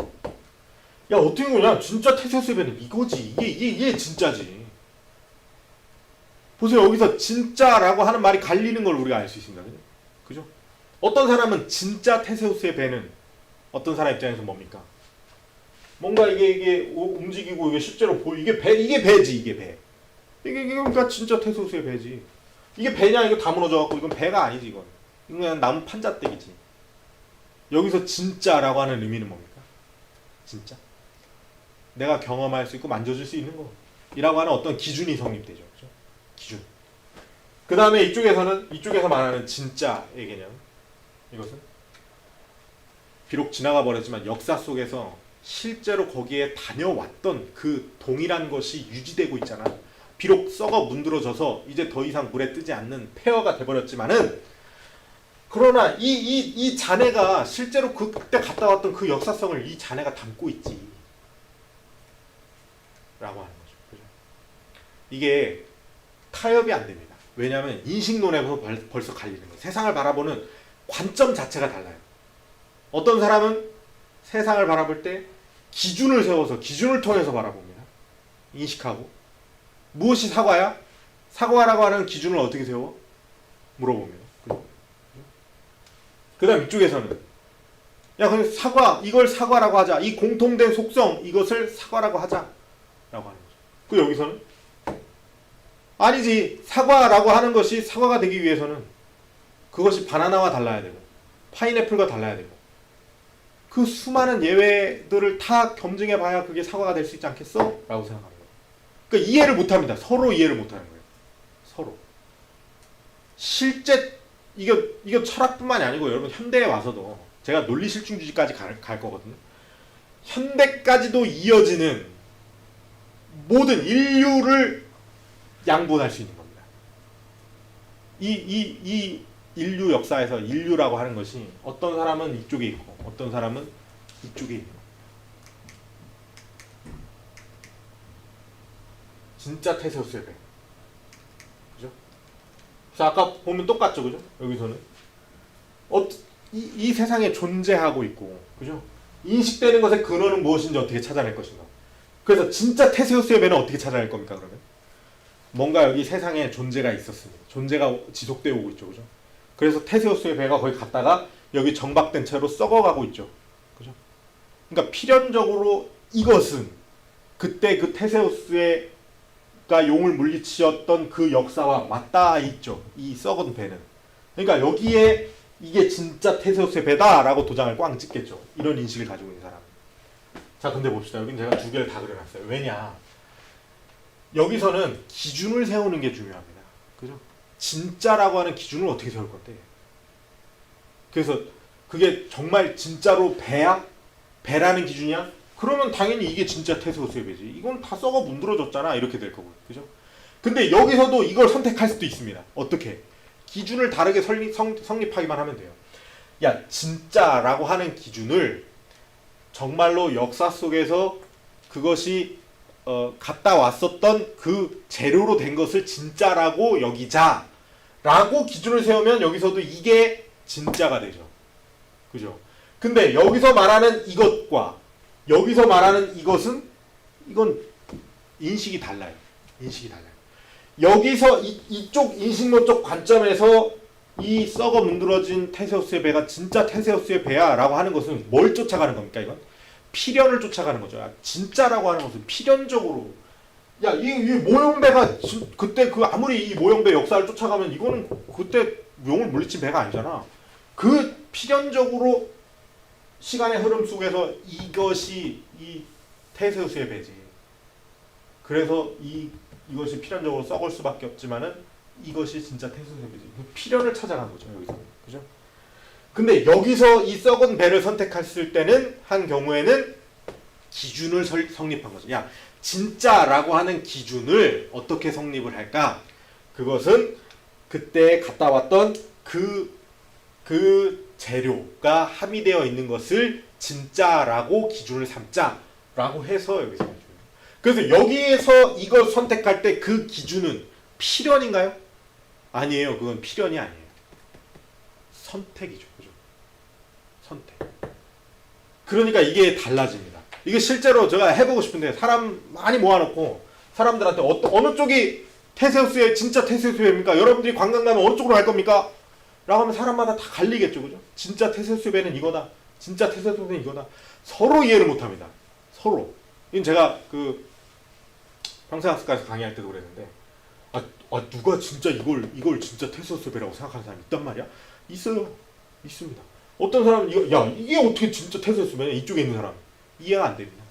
야, 어떻게 보냐? 진짜 테세우스의 배는 이거지. 이게 진짜지. 보세요. 여기서 진짜라고 하는 말이 갈리는 걸 우리가 알 수 있습니다. 그죠? 어떤 사람은 진짜 테세우스의 배는 어떤 사람 입장에서 뭡니까? 뭔가 이게 움직이고 이게 실제로 이게 배지, 이게 배. 이게 그러니까 진짜 테세우스의 배지. 이게 배냐? 이거 다 무너져갖고 이건 배가 아니지, 이건. 이건 그냥 나무 판잣대기지. 여기서 진짜라고 하는 의미는 뭡니까? 진짜. 내가 경험할 수 있고 만져줄 수 있는 거. 이라고 하는 어떤 기준이 성립되죠. 그죠? 기준. 그 다음에 이쪽에서 말하는 진짜의 개념. 이것은 비록 지나가 버렸지만 역사 속에서 실제로 거기에 다녀왔던 그 동일한 것이 유지되고 있잖아. 비록 썩어 문드러져서 이제 더 이상 물에 뜨지 않는 폐허가 돼버렸지만은 그러나 이 잔해가 실제로 그때 갔다 왔던 그 역사성을 이 잔해가 담고 있지. 하는 거죠. 그죠? 이게 타협이 안 됩니다. 왜냐하면 인식론에서 벌써 갈리는 거예요. 세상을 바라보는 관점 자체가 달라요. 어떤 사람은 세상을 바라볼 때 기준을 세워서 기준을 통해서 바라봅니다. 인식하고. 무엇이 사과야? 사과라고 하는 기준을 어떻게 세워? 물어보면. 그 다음 이쪽에서는 야, 그럼 사과, 이걸 사과라고 하자. 이 공통된 속성, 이것을 사과라고 하자. 라고 하는 거죠. 그 여기서는 아니지. 사과라고 하는 것이 사과가 되기 위해서는 그것이 바나나와 달라야 되고 파인애플과 달라야 되고 그 수많은 예외들을 다 겸증해 봐야 그게 사과가 될 수 있지 않겠어? 라고 생각하는 거예요. 그러니까 이해를 못합니다. 서로 이해를 못하는 거예요. 서로. 실제 이거 철학뿐만이 아니고 여러분 현대에 와서도 제가 논리 실증주의까지 갈 거거든요. 현대까지도 이어지는 모든 인류를 양분할 수 있는 겁니다. 이 인류 역사에서 인류라고 하는 것이 어떤 사람은 이쪽에 있고 어떤 사람은 이쪽에 있고 진짜 테세우스의 배. 그죠? 그래서 아까 보면 똑같죠, 그죠? 여기서는 이 세상에 존재하고 있고, 그죠? 인식되는 것의 근원은 무엇인지 어떻게 찾아낼 것인가. 그래서 진짜 테세우스의 배는 어떻게 찾아낼 겁니까, 그러면? 뭔가 여기 세상에 존재가 있었습니다. 존재가 지속되어 오고 있죠, 그죠? 그래서 테세우스의 배가 거기 갔다가 여기 정박된 채로 썩어가고 있죠, 그죠? 그러니까 필연적으로 이것은 그때 그 테세우스가 용을 물리치었던 그 역사와 맞닿아 있죠, 이 썩은 배는. 그러니까 여기에 이게 진짜 테세우스의 배다라고 도장을 꽝 찍겠죠. 이런 인식을 가지고 있는 사람. 자, 근데 봅시다. 여긴 제가 두 개를 다 그려놨어요. 왜냐? 여기서는 기준을 세우는 게 중요합니다. 그죠? 진짜라고 하는 기준을 어떻게 세울 건데? 그래서 그게 정말 진짜로 배야? 배라는 기준이야? 그러면 당연히 이게 진짜 테세우스의 배지. 이건 다 썩어 문드러졌잖아. 이렇게 될 거고요. 그죠? 근데 여기서도 이걸 선택할 수도 있습니다. 어떻게? 기준을 다르게 성립하기만 하면 돼요. 야, 진짜라고 하는 기준을 정말로 역사 속에서 그것이 갔다 왔었던 그 재료로 된 것을 진짜라고 여기자 라고 기준을 세우면 여기서도 이게 진짜가 되죠. 그죠? 근데 여기서 말하는 이것과 여기서 말하는 이것은 이건 인식이 달라요. 인식이 달라요. 여기서 이쪽 인식론적 관점에서 이 썩어 문드러진 테세우스의 배가 진짜 테세우스의 배야 라고 하는 것은 뭘 쫓아가는 겁니까? 이건 필연을 쫓아가는 거죠. 진짜라고 하는 것은 필연적으로 야, 이 모형배가 그때 그 아무리 이 모형배 역사를 쫓아가면 이거는 그때 용을 물리친 배가 아니잖아. 그 필연적으로 시간의 흐름 속에서 이것이 이 테세우스의 배지. 그래서 이것이 필연적으로 썩을 수밖에 없지만은 이것이 진짜 테세우스의 배지. 필연을 찾아간 거죠, 여기서. 그죠? 근데 여기서 이 썩은 배를 선택했을 때는 한 경우에는 기준을 성립한 거죠. 야, 진짜라고 하는 기준을 어떻게 성립을 할까? 그것은 그때 갔다 왔던 그 재료가 함유되어 있는 것을 진짜라고 기준을 삼자라고 해서 여기서 그래서 여기에서 이걸 선택할 때 그 기준은 필연인가요? 아니에요. 그건 필연이 아니에요. 선택이죠. 그죠? 선택. 그러니까 이게 달라집니다. 이게 실제로 제가 해보고 싶은데 사람 많이 모아놓고 사람들한테 어느 쪽이 테세우스의 진짜 테세우스의 배입니까? 여러분들이 관광 가면 어느 쪽으로 갈 겁니까? 라고 하면 사람마다 다 갈리겠죠. 그죠? 진짜 테세우스의 배는 이거다. 진짜 테세우스의 배는 이거다. 서로 이해를 못합니다. 서로. 이건 제가 그 평생학습가에서 강의할 때도 그랬는데 누가 진짜 이걸 진짜 테세우스의 배라고 생각하는 사람이 있단 말이야? 있어요. 있습니다. 어떤 사람은 이게 어떻게 진짜 테세우스의 배냐? 이쪽에 있는 사람. 이해가 안 됩니다.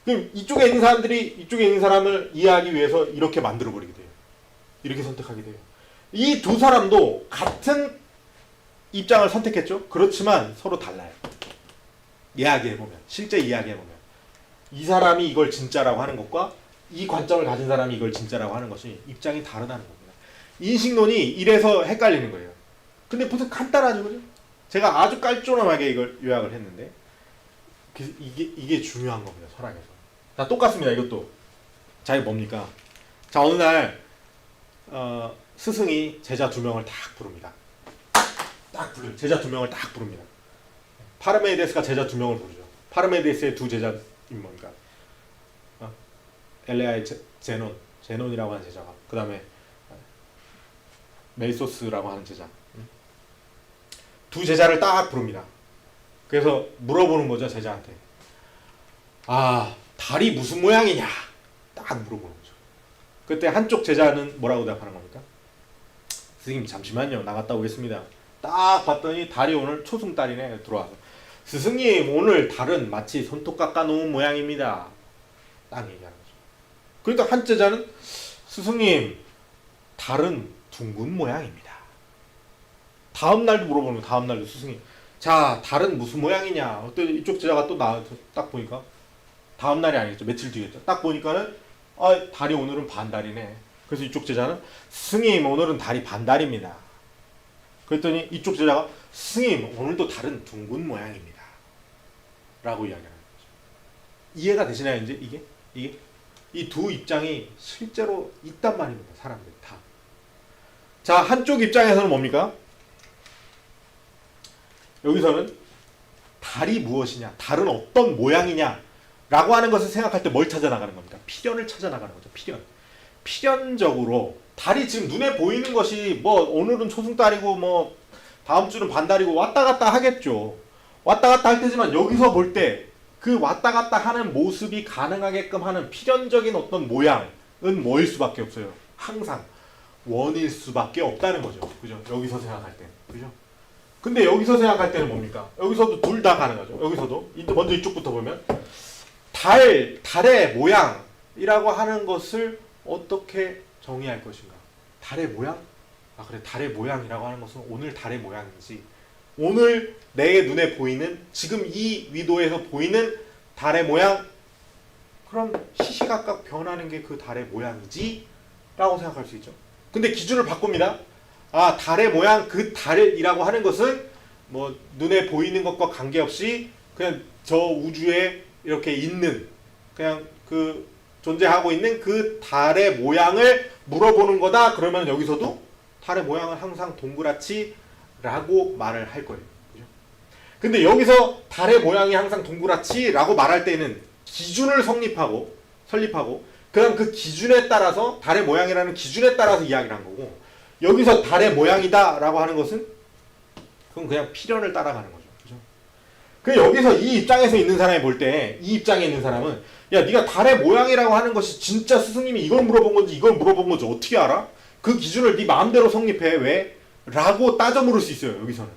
그럼 이쪽에 있는 사람들이 이쪽에 있는 사람을 이해하기 위해서 이렇게 만들어버리게 돼요. 이렇게 선택하게 돼요. 이 두 사람도 같은 입장을 선택했죠. 그렇지만 서로 달라요. 이야기해보면, 실제 이야기해보면 이 사람이 이걸 진짜라고 하는 것과 이 관점을 가진 사람이 이걸 진짜라고 하는 것이 입장이 다르다는 겁니다. 인식론이 이래서 헷갈리는 거예요. 근데 보통 간단하죠, 그죠? 제가 아주 깔끔하게 이걸 요약을 했는데 이게 중요한 겁니다. 철학에서. 다 똑같습니다. 이것도 자, 이게 뭡니까? 자, 어느 날 스승이 제자 2명을 딱 부릅니다. 딱 불러요. 제자 2명을 딱 부릅니다. 파르메이데스가 제자 2명을 부르죠. 파르메이데스의 2 제자인 뭡니까? 엘레아의 제논이라고 하는 제자가, 그 다음에 메이소스라고 하는 제자, 2 제자를 딱 부릅니다. 그래서 물어보는 거죠, 제자한테. 아, 달이 무슨 모양이냐? 딱 물어보는 거죠. 그때 한쪽 제자는 뭐라고 대답하는 겁니까? 스승님 잠시만요, 나갔다 오겠습니다. 딱 봤더니 달이 오늘 초승달이네. 들어와서 스승님 오늘 달은 마치 손톱 깎아 놓은 모양입니다. 딱 얘기하는 거죠. 그러니까 한 제자는 스승님 달은 둥근 모양입니다. 다음 날도 물어보는 거예요. 다음 날도 스승님 자 달은 무슨 모양이냐. 어때? 이쪽 제자가 또 나와서 딱 보니까 다음 날이 아니겠죠. 며칠 뒤겠죠. 딱 보니까는 달이 오늘은 반달이네. 그래서 이쪽 제자는 스승님 오늘은 달이 반달입니다. 그랬더니 이쪽 제자가 스승님 오늘도 달은 둥근 모양입니다. 라고 이야기하는 거죠. 이해가 되시나요? 이제 이게 이 2 입장이 실제로 있단 말입니다. 사람들이 다. 자, 한쪽 입장에서는 뭡니까? 여기서는 달이 무엇이냐, 달은 어떤 모양이냐 라고 하는 것을 생각할 때 뭘 찾아 나가는 겁니까? 필연을 찾아 나가는 거죠. 필연적으로 달이 지금 눈에 보이는 것이 뭐 오늘은 초승달이고 뭐 다음 주는 반달이고 왔다 갔다 하겠죠. 왔다 갔다 할 테지만 여기서 볼 때 그 왔다 갔다 하는 모습이 가능하게끔 하는 필연적인 어떤 모양은 뭐일 수밖에 없어요. 항상 원일 수밖에 없다는 거죠. 그죠? 여기서 생각할 때. 그죠? 근데 여기서 생각할 때는 뭡니까? 여기서도 둘 다 가능하죠. 여기서도 먼저 이쪽부터 보면 달의 모양이라고 하는 것을 어떻게 정의할 것인가? 달의 모양? 아 그래, 달의 모양이라고 하는 것은 오늘 달의 모양이지, 오늘 내 눈에 보이는 지금 이 위도에서 보이는 달의 모양, 그럼 시시각각 변하는 게 그 달의 모양이지 라고 생각할 수 있죠. 근데 기준을 바꿉니다. 아 달의 모양, 그 달이라고 하는 것은 뭐 눈에 보이는 것과 관계없이 그냥 저 우주에 이렇게 있는, 그냥 그 존재하고 있는 그 달의 모양을 물어보는 거다. 그러면 여기서도 달의 모양은 항상 동그랗지 라고 말을 할 거예요. 그죠? 근데 여기서 달의 모양이 항상 동그랗지 라고 말할 때는 기준을 설립하고 그 다음 그 기준에 따라서, 달의 모양이라는 기준에 따라서 이야기를 한 거고, 여기서 달의 모양이다 라고 하는 것은 그건 그냥 필연을 따라가는 거죠. 그죠? 그 여기서 이 입장에서 있는 사람이 볼 때, 이 입장에 있는 사람은 야 네가 달의 모양이라고 하는 것이 진짜 스승님이 이걸 물어본 건지 이걸 물어본 건지 어떻게 알아? 그 기준을 네 마음대로 성립해. 왜? 라고 따져 물을 수 있어요. 여기서는.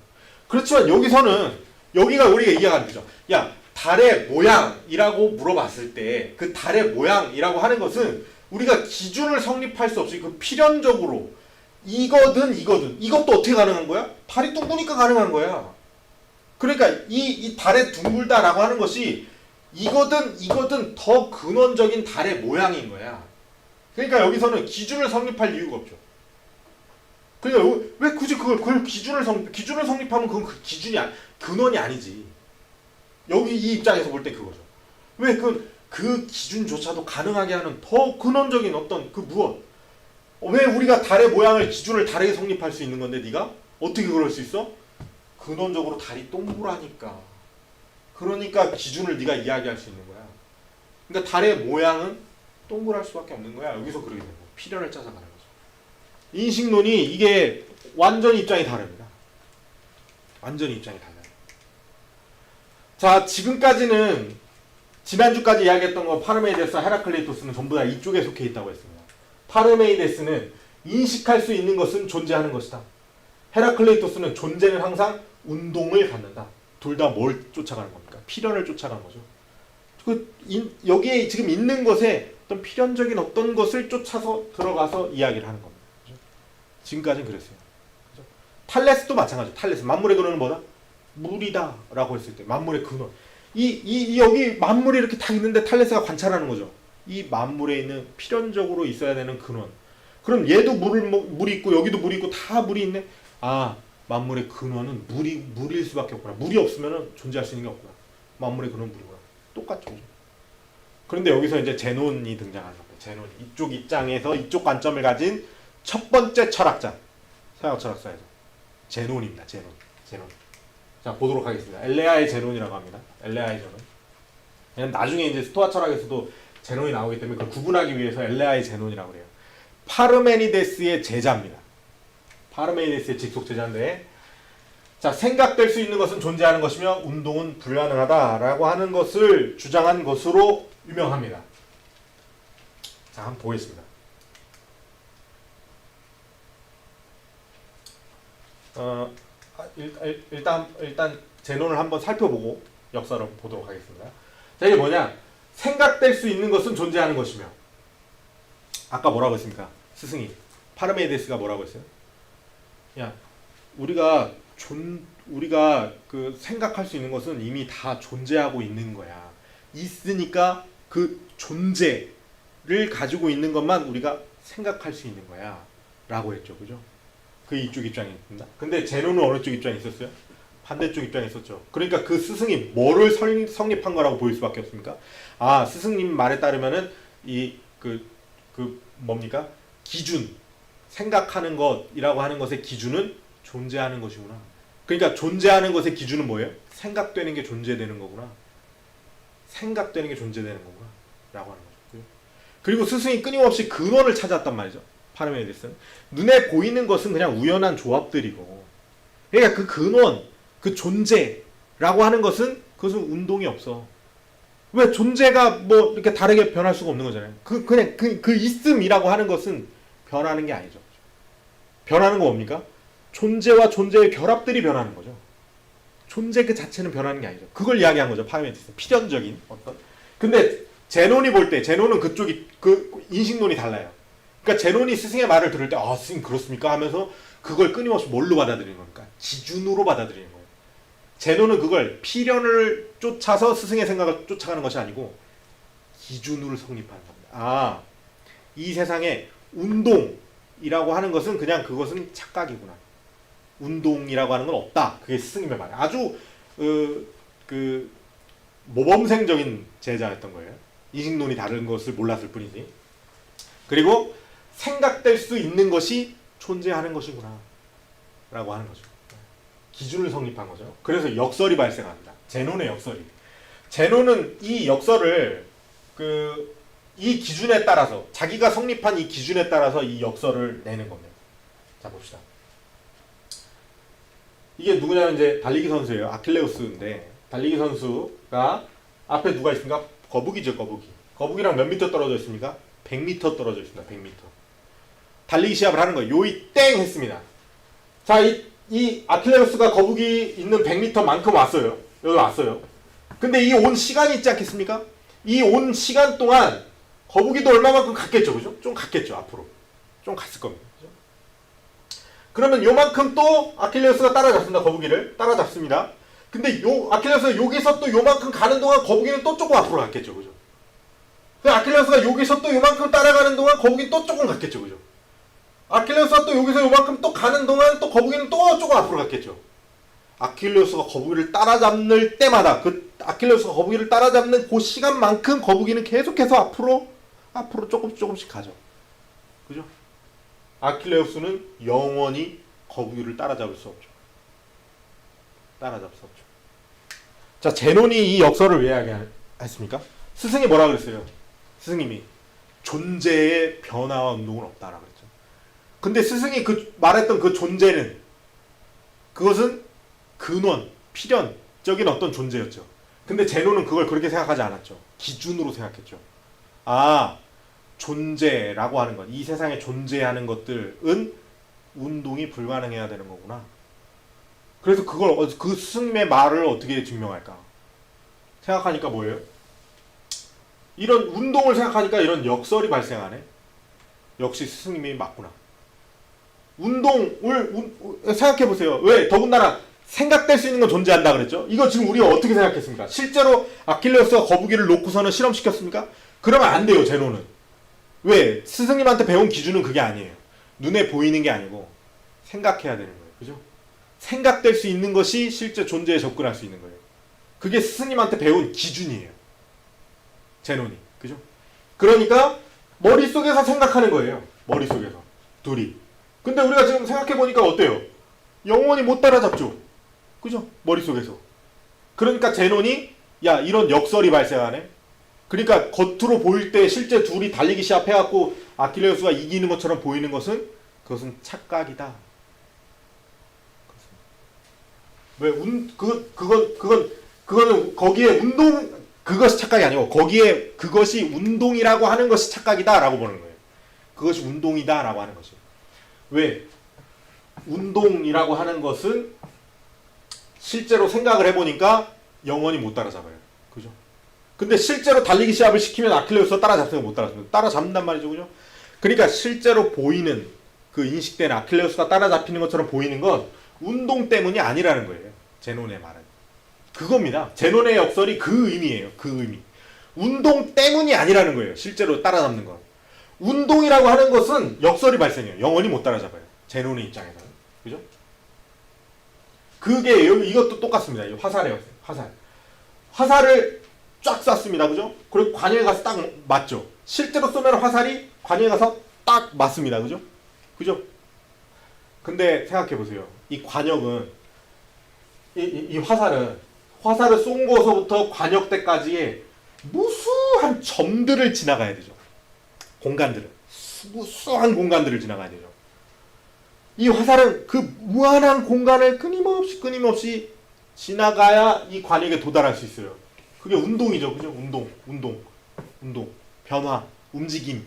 그렇지만 여기서는 여기가 우리가 이해하는 거죠. 야 달의 모양이라고 물어봤을 때 그 달의 모양이라고 하는 것은 우리가 기준을 성립할 수 없이 그 필연적으로 이거든 이것도 어떻게 가능한 거야? 달이 둥그니까 가능한 거야. 그러니까 이 달에 둥글다라고 하는 것이 이거든 더 근원적인 달의 모양인 거야. 그러니까 여기서는 기준을 성립할 이유가 없죠. 그러니까 왜 굳이 그걸 기준을 성립하면 그건 그 기준이 근원이 아니지. 여기 이 입장에서 볼 때 그거죠. 왜 그 기준조차도 가능하게 하는 더 근원적인 어떤 그 무엇? 왜 우리가 달의 모양을 기준을 다르게 성립할 수 있는 건데 네가 어떻게 그럴 수 있어? 근원적으로 달이 동그라니까. 그러니까 기준을 네가 이야기할 수 있는 거야. 그러니까 달의 모양은 동그랄 수밖에 없는 거야. 여기서 그러게 되는 거야. 필연을 찾아가는 거죠. 인식론이 이게 완전히 입장이 다릅니다. 완전히 입장이 달라요. 자, 지금까지는 지난주까지 이야기했던 거 파르메이데스와 헤라클레이토스는 전부 다 이쪽에 속해 있다고 했습니다. 파르메이데스는 인식할 수 있는 것은 존재하는 것이다. 헤라클레이토스는 존재는 항상 운동을 갖는다. 둘 다 뭘 쫓아가는 겁니까? 필연을 쫓아가는 거죠. 여기에 지금 있는 것에 어떤 필연적인 어떤 것을 쫓아서 들어가서 이야기를 하는 겁니다. 그죠? 지금까지는 그랬어요. 그죠? 탈레스도 마찬가지죠. 탈레스. 만물의 근원은 뭐다? 물이다 라고 했을 때 만물의 근원. 여기 만물이 이렇게 다 있는데 탈레스가 관찰하는 거죠. 이 만물에 있는 필연적으로 있어야 되는 근원. 그럼 얘도 물이 있고 여기도 물이 있고 다 물이 있네. 아, 만물의 근원은 물일 수밖에 없구나. 물이 없으면 존재할 수 있는 게 없구나. 만물의 근원은 물이구나. 똑같죠. 그런데 여기서 이제 제논이 등장하는 겁니다. 제논. 이쪽 입장에서 이쪽 관점을 가진 첫 번째 철학자. 서양 철학사에서. 제논입니다. 제논. 자, 보도록 하겠습니다. 엘레아의 제논이라고 합니다. 엘레아의 제논. 그냥 나중에 이제 스토아 철학에서도 제논이 나오기 때문에 그걸 구분하기 위해서 엘레아의 제논이라고 그래요. 파르메니데스의 제자입니다. 파르메니데스의 직속 제자인데, 자, 생각될 수 있는 것은 존재하는 것이며 운동은 불가능하다라고 하는 것을 주장한 것으로 유명합니다. 자, 한번 보겠습니다. 일단 제논을 한번 살펴보고 역사를 보도록 하겠습니다. 자, 이게 뭐냐? 생각될 수 있는 것은 존재하는 것이며, 아까 뭐라고 했습니까? 스승이 파르메니데스가 뭐라고 했어요? 야, 우리가 그 생각할 수 있는 것은 이미 다 존재하고 있는 거야. 있으니까 그 존재를 가지고 있는 것만 우리가 생각할 수 있는 거야. 라고 했죠. 그죠? 그 이쪽 입장에 있습니다. 근데 제논은 어느 쪽 입장에 있었어요? 반대쪽 입장에 있었죠. 그러니까 그 스승이 뭐를 성립한 거라고 보일 수밖에 없습니까? 아, 스승님 말에 따르면은 뭡니까? 기준. 생각하는 것이라고 하는 것의 기준은 존재하는 것이구나. 그러니까 존재하는 것의 기준은 뭐예요? 생각되는 게 존재되는 거구나. 생각되는 게 존재되는 거구나. 라고 하는 거죠. 그리고 스승이 끊임없이 근원을 찾았단 말이죠. 파르메니데스는. 눈에 보이는 것은 그냥 우연한 조합들이고, 그러니까 그 근원, 그 존재라고 하는 것은 그것은 운동이 없어. 왜 존재가 뭐 이렇게 다르게 변할 수가 없는 거잖아요. 그냥 그 있음이라고 하는 것은 변하는 게 아니죠. 변하는 거 뭡니까? 존재와 존재의 결합들이 변하는 거죠. 존재 그 자체는 변하는 게 아니죠. 그걸 이야기한 거죠. 파르메니데스. 필연적인 어떤. 근데 제논이 볼 때, 제논은 그쪽이 그 인식론이 달라요. 그러니까 제논이 스승의 말을 들을 때, 아, 스승 그렇습니까? 하면서 그걸 끊임없이 뭘로 받아들이는 겁니까? 기준으로 받아들이는 거예요. 제논은 그걸 필연을 쫓아서 스승의 생각을 쫓아가는 것이 아니고 기준으로 성립하는 겁니다. 아, 이 세상에 운동이라고 하는 것은 그냥 그것은 착각이구나. 운동이라고 하는 건 없다. 그게 스승님의 말이에요. 아주 모범생적인 제자였던 거예요. 인식론이 다른 것을 몰랐을 뿐이지. 그리고 생각될 수 있는 것이 존재하는 것이구나 라고 하는 거죠. 기준을 성립한 거죠. 그래서 역설이 발생합니다. 제논의 역설이. 제논은 이 역설을 이 기준에 따라서, 자기가 성립한 이 기준에 따라서 이 역설을 내는 겁니다. 자, 봅시다. 이게 누구냐면 이제 달리기 선수예요. 아킬레우스인데, 달리기 선수가 앞에 누가 있습니까? 거북이죠, 거북이. 거북이랑 몇 미터 떨어져 있습니까? 100m 떨어져 있습니다. 100m. 달리기 시합을 하는 거예요. 요이 땡 했습니다. 자, 이 아킬레우스가 거북이 있는 100m만큼 왔어요. 여기 왔어요. 근데 이 온 시간이 있지 않겠습니까? 이 온 시간 동안 거북이도 얼마만큼 갔겠죠, 그죠? 좀 갔겠죠, 앞으로. 좀 갔을 겁니다. 그죠? 그러면 요만큼 또 아킬레우스가 따라잡습니다. 거북이를 따라잡습니다. 근데 아킬레우스가 여기서 또 요만큼 가는 동안 거북이는 또 조금 앞으로 갔겠죠, 그죠? 아킬레우스가 여기서 또 요만큼 따라가는 동안 거북이는 또 조금 갔겠죠, 그죠? 아킬레우스가 또 여기서 요만큼 또 가는 동안 또 거북이는 또 조금 앞으로 갔겠죠. 아킬레우스가 거북이를 따라잡는 때마다, 그 아킬레우스가 거북이를 따라잡는 그 시간만큼 거북이는 계속해서 앞으로 조금씩 가죠. 그죠? 아킬레우스는 영원히 거북이를 따라잡을 수 없죠. 따라잡을 수 없죠. 자, 제논이 이 역설을 왜 이야기했습니까? 스승이 뭐라 그랬어요? 스승님이 존재의 변화와 운동은 없다라고 그랬죠. 근데 스승이 말했던 그 존재는, 그것은 근원, 필연적인 어떤 존재였죠. 근데 제논은 그걸 그렇게 생각하지 않았죠. 기준으로 생각했죠. 아, 존재라고 하는 것, 이 세상에 존재하는 것들은 운동이 불가능해야 되는 거구나. 그래서 그 스승님의 말을 어떻게 증명할까? 생각하니까 뭐예요? 이런 운동을 생각하니까 이런 역설이 발생하네. 역시 스승님이 맞구나. 운동을 생각해보세요. 왜? 더군다나 생각될 수 있는 건 존재한다 그랬죠? 이거 지금 우리가 어떻게 생각했습니까? 실제로 아킬레우스가 거북이를 놓고서는 실험시켰습니까? 그러면 안 돼요, 제논은. 왜? 스승님한테 배운 기준은 그게 아니에요. 눈에 보이는 게 아니고 생각해야 되는 거예요. 그죠? 생각될 수 있는 것이 실제 존재에 접근할 수 있는 거예요. 그게 스승님한테 배운 기준이에요. 제논이. 그죠? 그러니까 머릿속에서 생각하는 거예요. 머릿속에서. 둘이. 근데 우리가 지금 생각해보니까 어때요? 영원히 못 따라잡죠? 그죠? 머릿속에서. 그러니까 제논이 야 이런 역설이 발생하네. 그러니까 겉으로 보일 때 실제 둘이 달리기 시합해갖고 아킬레우스가 이기는 것처럼 보이는 것은 그것은 착각이다. 왜 그거는 거기에 그것이 착각이 아니고 거기에 그것이 운동이라고 하는 것이 착각이다라고 보는 거예요. 그것이 운동이다라고 하는 것이. 왜? 운동이라고 하는 것은 실제로 생각을 해보니까 영원히 못 따라잡아요. 그죠? 근데 실제로 달리기 시합을 시키면 아킬레우스가 따라잡으면 못 따라잡는다. 따라잡는단 말이죠. 그죠? 그러니까 실제로 보이는 그 인식된 아킬레우스가 따라잡히는 것처럼 보이는 건 운동 때문이 아니라는 거예요. 제논의 말은. 그겁니다. 제논의 역설이 그 의미예요. 그 의미. 운동 때문이 아니라는 거예요. 실제로 따라잡는 건. 운동이라고 하는 것은 역설이 발생해요. 영원히 못 따라잡아요. 제논의 입장에서는. 그죠? 그게 이것도 똑같습니다. 이 화살의 역설. 화살. 화살을 쫙 쐈습니다. 그죠? 그리고 관역에 가서 딱 맞죠? 실제로 쏘면 화살이 관역에 가서 딱 맞습니다. 그죠? 그죠? 근데 생각해보세요. 이 관역은 이 화살을 쏜 거서부터 관역대까지의 무수한 점들을 지나가야 되죠. 공간들을. 무수한 공간들을 지나가야 되죠. 이 화살은 그 무한한 공간을 끊임없이 지나가야 이 관역에 도달할 수 있어요. 그게 운동이죠. 그죠? 운동. 변화, 움직임.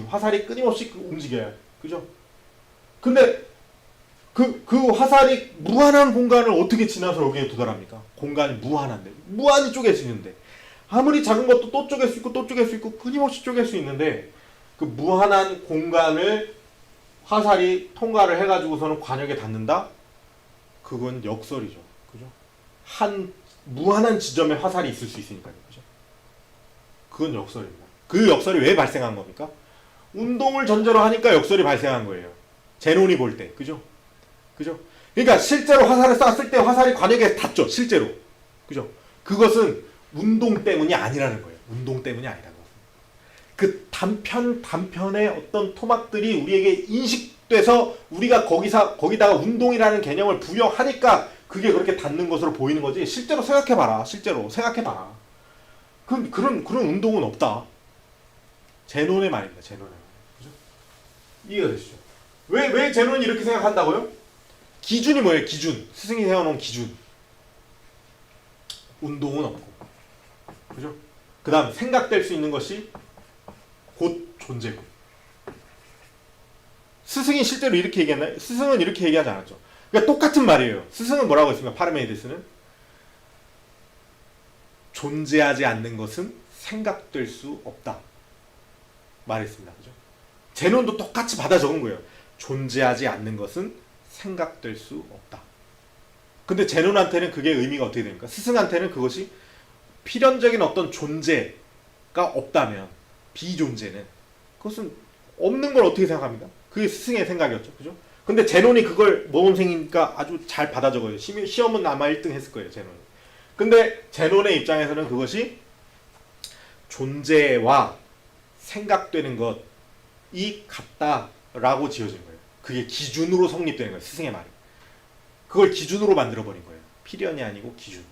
화살이 끊임없이 움직여요. 그죠? 근데 그 화살이 무한한 공간을 어떻게 지나서 여기에 도달합니까? 공간이 무한한데. 무한히 쪼개지는데. 아무리 작은 것도 또 쪼갤 수 있고 끊임없이 쪼갤 수 있는데 그 무한한 공간을 화살이 통과를 해가지고서는 관역에 닿는다? 그건 역설이죠. 그죠? 무한한 지점에 화살이 있을 수 있으니까요. 그죠? 그건 역설입니다. 그 역설이 왜 발생한 겁니까? 운동을 전제로 하니까 역설이 발생한 거예요. 제논이 볼 때. 그죠? 그러니까 실제로 화살을 쐈을 때 화살이 관역에 닿죠. 실제로. 그죠? 그것은 운동 때문이 아니라는 거예요. 운동 때문이 아니라는 거예요. 그 단편의 어떤 토막들이 우리에게 인식돼서 우리가 거기다가 운동이라는 개념을 부여하니까 그게 그렇게 닿는 것으로 보이는 거지. 실제로 생각해봐라. 그런 운동은 없다. 제논의 말입니다. 제논의 말. 그죠? 이해가 되시죠? 왜 제논이 이렇게 생각한다고요? 기준이 뭐예요? 기준. 스승이 세워놓은 기준. 운동은 없고. 그죠? 그 다음 생각될 수 있는 것이 곧 존재고. 스승이 실제로 이렇게 얘기했나요? 스승은 이렇게 얘기하지 않았죠. 그러니까 똑같은 말이에요. 스승은 뭐라고 했습니까? 파르메이데스는 존재하지 않는 것은 생각될 수 없다 말했습니다. 그죠? 제논도 똑같이 받아 적은 거예요. 존재하지 않는 것은 생각될 수 없다. 근데 제논한테는 그게 의미가 어떻게 됩니까? 스승한테는 그것이 필연적인 어떤 존재가 없다면 비존재는 그것은 없는 걸 어떻게 생각합니까? 그게 스승의 생각이었죠. 그죠? 근데 제논이 그걸 모범생이니까 아주 잘 받아 적어요. 시험은 아마 1등 했을 거예요. 제논이. 근데 제논의 입장에서는 그것이 존재와 생각되는 것이 같다라고 지어진 거예요. 그게 기준으로 성립되는 거예요. 스승의 말이. 그걸 기준으로 만들어버린 거예요. 필연이 아니고 기준.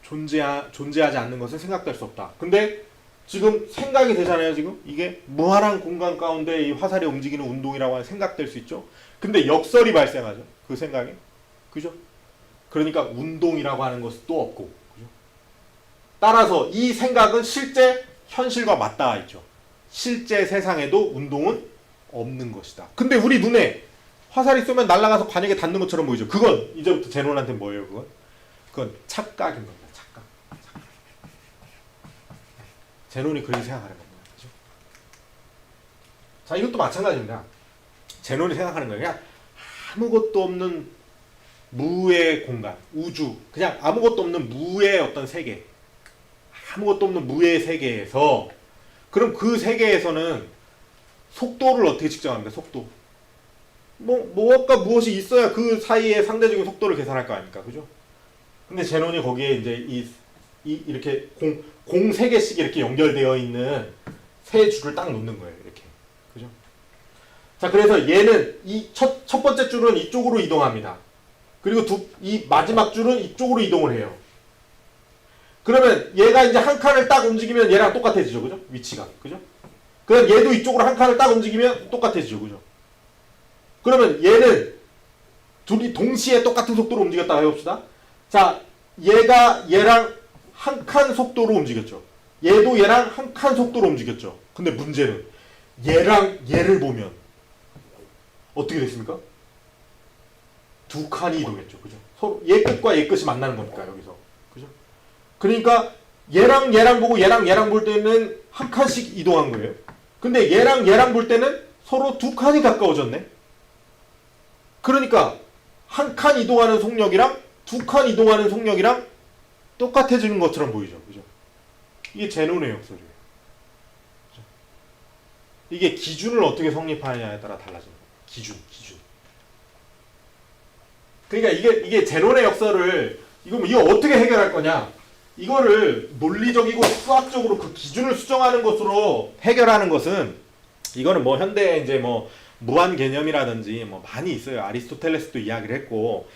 존재하지 않는 것은 생각될 수 없다. 근데 지금 생각이 되잖아요. 지금 이게 무한한 공간 가운데 이 화살이 움직이는 운동이라고 하면 생각될 수 있죠. 근데 역설이 발생하죠. 그 생각에. 그죠? 그러니까 운동이라고 하는 것은 또 없고. 그죠? 따라서 이 생각은 실제 현실과 맞닿아 있죠. 실제 세상에도 운동은 없는 것이다. 근데 우리 눈에 화살이 쏘면 날아가서 관역에 닿는 것처럼 보이죠. 그건 이제부터 제논한테 뭐예요? 그건 착각인 겁니다. 착각. 제논이 그렇게 생각하는 겁니다. 그렇죠? 자, 이것도 마찬가지입니다. 제논이 생각하는 거예요. 그냥 아무것도 없는 무의 공간, 우주, 그냥 아무것도 없는 무의 어떤 세계, 아무것도 없는 무의 세계에서 그럼 그 세계에서는 속도를 어떻게 측정합니까? 속도. 무엇과 무엇이 있어야 그 사이에 상대적인 속도를 계산할 거 아닙니까? 그죠? 근데 제논이 거기에 이제 이 이렇게 공 3개씩 이렇게 연결되어 있는 세 줄을 딱 놓는 거예요. 이렇게. 그죠? 자, 그래서 얘는 이 첫 번째 줄은 이쪽으로 이동합니다. 그리고 이 마지막 줄은 이쪽으로 이동을 해요. 그러면 얘가 이제 한 칸을 딱 움직이면 얘랑 똑같아지죠. 그죠? 위치가. 그죠? 그럼 얘도 이쪽으로 한 칸을 딱 움직이면 똑같아지죠. 그죠? 그러면 얘는 둘이 동시에 똑같은 속도로 움직였다고 해봅시다. 자, 얘가 얘랑 한 칸 속도로 움직였죠. 얘도 얘랑 한 칸 속도로 움직였죠. 근데 문제는 얘랑 얘를 보면 어떻게 됐습니까? 두 칸이 이동했죠. 그죠? 서로 얘 끝과 얘 끝이 만나는 거니까 여기서. 그죠? 그러니까 얘랑 보고 얘랑 볼 때는 한 칸씩 이동한 거예요. 근데 얘랑 볼 때는 서로 두 칸이 가까워졌네. 그러니까 한 칸 이동하는 속력이랑 두 칸 이동하는 속력이랑 똑같아지는 것처럼 보이죠. 그죠? 이게 제논의 역설이에요. 그죠? 이게 기준을 어떻게 성립하느냐에 따라 달라집니다. 기준. 그러니까 이게 제논의 역설을 이거 어떻게 해결할 거냐? 이거를 논리적이고 수학적으로 그 기준을 수정하는 것으로 해결하는 것은 이거는 뭐 현대 이제 뭐 무한 개념이라든지 뭐 많이 있어요. 아리스토텔레스도 이야기를 했고,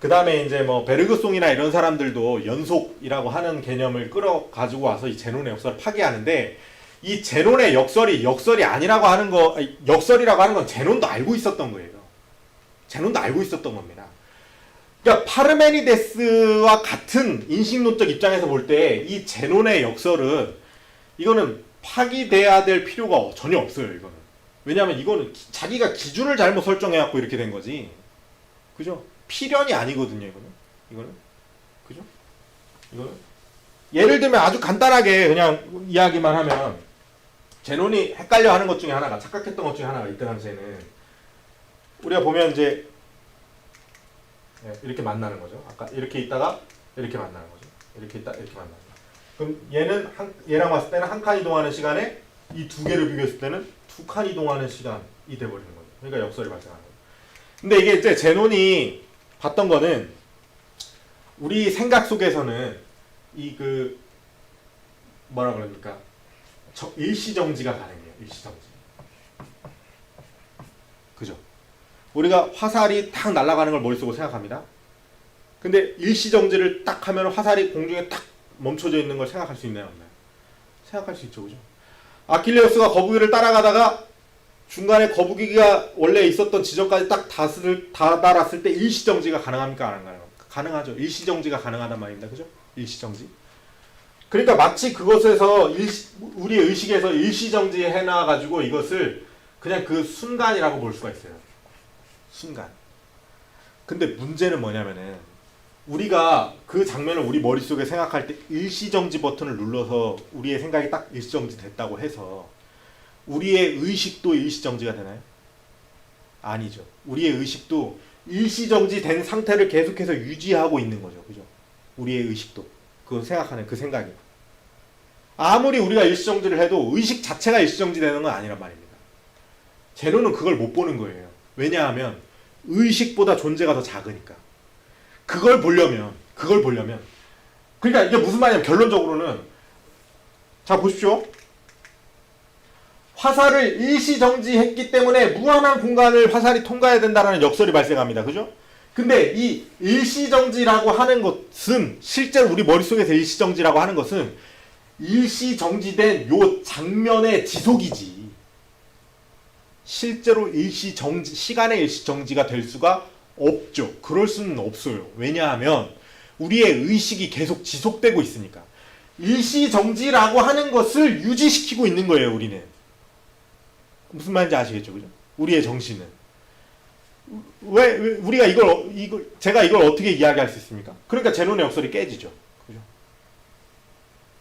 그 다음에 이제 뭐 베르그송이나 이런 사람들도 연속이라고 하는 개념을 끌어 가지고 와서 이 제논의 역설을 파괴하는데, 이 제논의 역설이 아니라고 하는 거, 역설이라고 하는 건 제논도 알고 있었던 거예요. 제논도 알고 있었던 겁니다. 그러니까 파르메니데스와 같은 인식론적 입장에서 볼 때 이 제논의 역설은 이거는 파기돼야 될 필요가 전혀 없어요. 이거는. 왜냐하면 이거는 자기가 기준을 잘못 설정해갖고 이렇게 된 거지. 그죠? 필연이 아니거든요. 이거는. 그죠? 이거는. 예를 들면 아주 간단하게 그냥 이야기만 하면, 제논이 헷갈려 하는 것 중에 하나가, 착각했던 것 중에 하나가 이때 당시에는 우리가 보면 이제 이렇게 만나는 거죠. 아까 이렇게 있다가 이렇게 만나는 거죠. 이렇게 있다 이렇게 만나는 거죠. 그럼 얘랑 봤을 때는 한 칸 이동하는 시간에 이 두 개를 비교했을 때는 두 칸 이동하는 시간이 돼버리는 거죠. 그러니까 역설이 발생하는 거죠. 근데 이게 이제 제논이 봤던 거는, 우리 생각 속에서는 뭐라 그럽니까? 일시정지가 가능해요. 일시정지. 그죠? 우리가 화살이 탁 날아가는 걸 머릿속으로 생각합니다. 근데 일시정지를 딱 하면 화살이 공중에 딱 멈춰져 있는 걸 생각할 수 있나요? 없나요? 생각할 수 있죠. 그죠? 아킬레우스가 거북이를 따라가다가 중간에 거북이가 원래 있었던 지점까지 딱 다다랐을 때 일시정지가 가능합니까? 안 가능합니까? 가능하죠. 일시정지가 가능하단 말입니다. 그죠? 일시정지. 그러니까 마치 그것에서 우리의 의식에서 일시정지 해놔가지고 이것을 그냥 그 순간이라고 볼 수가 있어요. 순간. 근데 문제는 뭐냐면은, 우리가 그 장면을 우리 머릿속에 생각할 때 일시정지 버튼을 눌러서 우리의 생각이 딱 일시정지 됐다고 해서 우리의 의식도 일시정지가 되나요? 아니죠. 우리의 의식도 일시정지 된 상태를 계속해서 유지하고 있는 거죠. 그죠? 우리의 의식도. 그 생각하는 그 생각이. 아무리 우리가 일시정지를 해도 의식 자체가 일시정지 되는 건 아니란 말입니다. 제논은 그걸 못 보는 거예요. 왜냐하면 의식보다 존재가 더 작으니까. 그걸 보려면 그러니까 이게 무슨 말이냐면, 결론적으로는, 자 보십시오. 화살을 일시정지했기 때문에 무한한 공간을 화살이 통과해야 된다는 역설이 발생합니다. 그죠? 근데 이 일시정지라고 하는 것은, 실제로 우리 머릿속에서 일시정지라고 하는 것은 일시정지된 요 장면의 지속이지, 실제로 시간의 일시정지가 될 수가 없죠. 그럴 수는 없어요. 왜냐하면 우리의 의식이 계속 지속되고 있으니까. 일시정지라고 하는 것을 유지시키고 있는 거예요, 우리는. 무슨 말인지 아시겠죠? 그죠? 우리의 정신은. 왜 우리가 제가 이걸 어떻게 이야기할 수 있습니까? 그러니까 제논의 역설이 깨지죠. 그죠?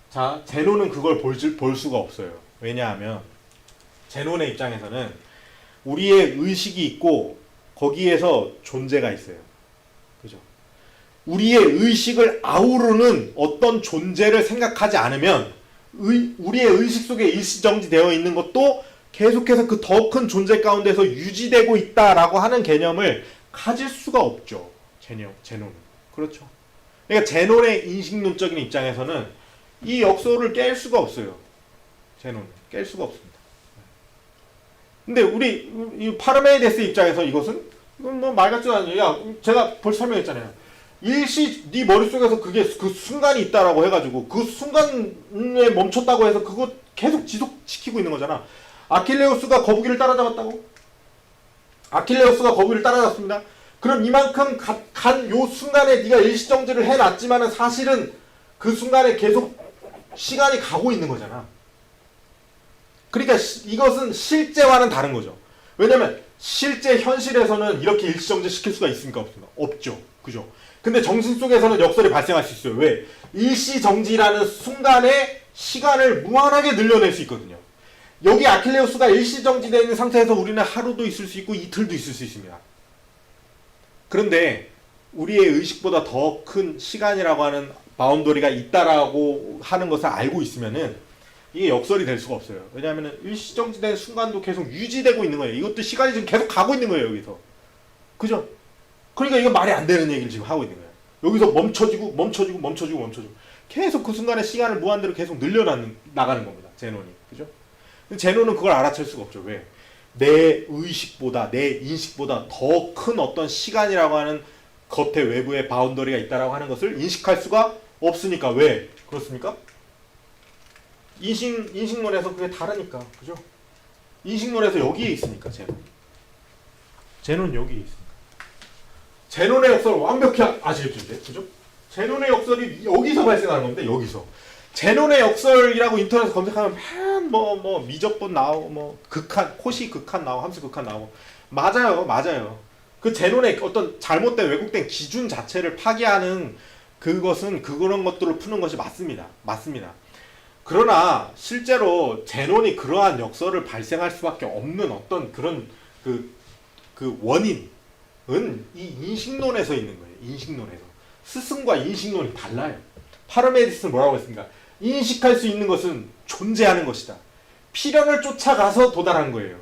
자, 제논은 그걸 볼 수가 없어요. 왜냐하면 제논의 입장에서는 우리의 의식이 있고 거기에서 존재가 있어요. 그죠? 우리의 의식을 아우르는 어떤 존재를 생각하지 않으면 우리의 의식 속에 일시정지 되어 있는 것도 계속해서 그 더 큰 존재 가운데서 유지되고 있다라고 하는 개념을 가질 수가 없죠. 제논은. 그렇죠. 그러니까 제논의 인식론적인 입장에서는 이 역설을 깰 수가 없어요. 제논은 깰 수가 없습니다. 근데 우리 이 파르메이데스 입장에서 이건 뭐 말 같지도 않아요. 야, 제가 벌써 설명했잖아요. 일시 네 머릿속에서 그게 그 순간이 있다라고 해가지고 그 순간에 멈췄다고 해서 그거 계속 지속시키고 있는 거잖아. 아킬레우스가 거북이를 따라잡았다고? 아킬레우스가 거북이를 따라잡습니다. 그럼 이만큼 간 요 순간에 네가 일시정지를 해놨지만은 사실은 그 순간에 계속 시간이 가고 있는 거잖아. 그러니까 이것은 실제와는 다른 거죠. 왜냐면 실제 현실에서는 이렇게 일시정지 시킬 수가 있습니까? 없습니까? 없죠. 그죠? 근데 정신 속에서는 역설이 발생할 수 있어요. 왜? 일시정지라는 순간에 시간을 무한하게 늘려낼 수 있거든요. 여기 아킬레우스가 일시정지되어 있는 상태에서 우리는 하루도 있을 수 있고 이틀도 있을 수 있습니다. 그런데 우리의 의식보다 더 큰 시간이라고 하는 바운더리가 있다라고 하는 것을 알고 있으면은 이게 역설이 될 수가 없어요. 왜냐하면 일시정지된 순간도 계속 유지되고 있는 거예요. 이것도 시간이 지금 계속 가고 있는 거예요, 여기서. 그죠? 그러니까 이거 말이 안 되는 얘기를 지금 하고 있는 거예요. 여기서 멈춰지고 계속 그 순간에 시간을 무한대로 계속 나가는 겁니다. 제논이. 그죠? 제논은 그걸 알아챌 수가 없죠. 왜? 내 의식보다, 내 인식보다 더 큰 어떤 시간이라고 하는 겉에 외부의 바운더리가 있다라고 하는 것을 인식할 수가 없으니까. 왜? 그렇습니까? 인식론에서 그게 다르니까. 그죠? 인식론에서 여기에 있으니까, 제논 여기에 있으니까. 제논의 역설을 완벽히 아시겠죠, 이제? 그죠? 제논의 역설이 여기서 발생하는 겁니다, 여기서. 제논의 역설이라고 인터넷에 검색하면 뭐 미적분 나오고 뭐 극한 코시 극한 나오고 함수 극한 나오고 맞아요. 그 제논의 어떤 잘못된 왜곡된 기준 자체를 파기하는 그것은 그런 것들을 푸는 것이 맞습니다. 그러나 실제로 제논이 그러한 역설을 발생할 수밖에 없는 어떤 그런 그 원인은 이 인식론에서 있는 거예요. 인식론에서 스승과 인식론이 달라요. 파르메이데스는 뭐라고 했습니까? 인식할 수 있는 것은 존재하는 것이다. 필연을 쫓아가서 도달한 거예요.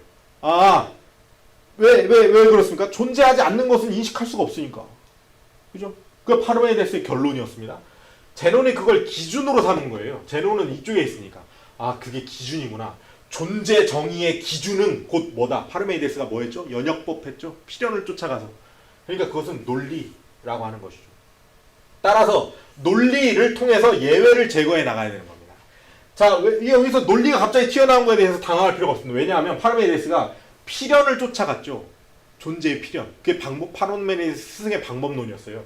왜 그렇습니까? 존재하지 않는 것은 인식할 수가 없으니까. 그죠? 그 파르메이데스의 결론이었습니다. 제논이 그걸 기준으로 삼은 거예요. 제논은 이쪽에 있으니까. 그게 기준이구나. 존재 정의의 기준은 곧 뭐다? 파르메이데스가 뭐 했죠? 연역법 했죠? 필연을 쫓아가서. 그러니까 그것은 논리라고 하는 것이죠. 따라서 논리를 통해서 예외를 제거해 나가야 되는 겁니다. 자, 여기서 논리가 갑자기 튀어나온 거에 대해서 당황할 필요가 없습니다. 왜냐하면 파르메이데스가 필연을 쫓아갔죠. 존재의 필연. 그게 파르메이데스 스승의 방법론이었어요.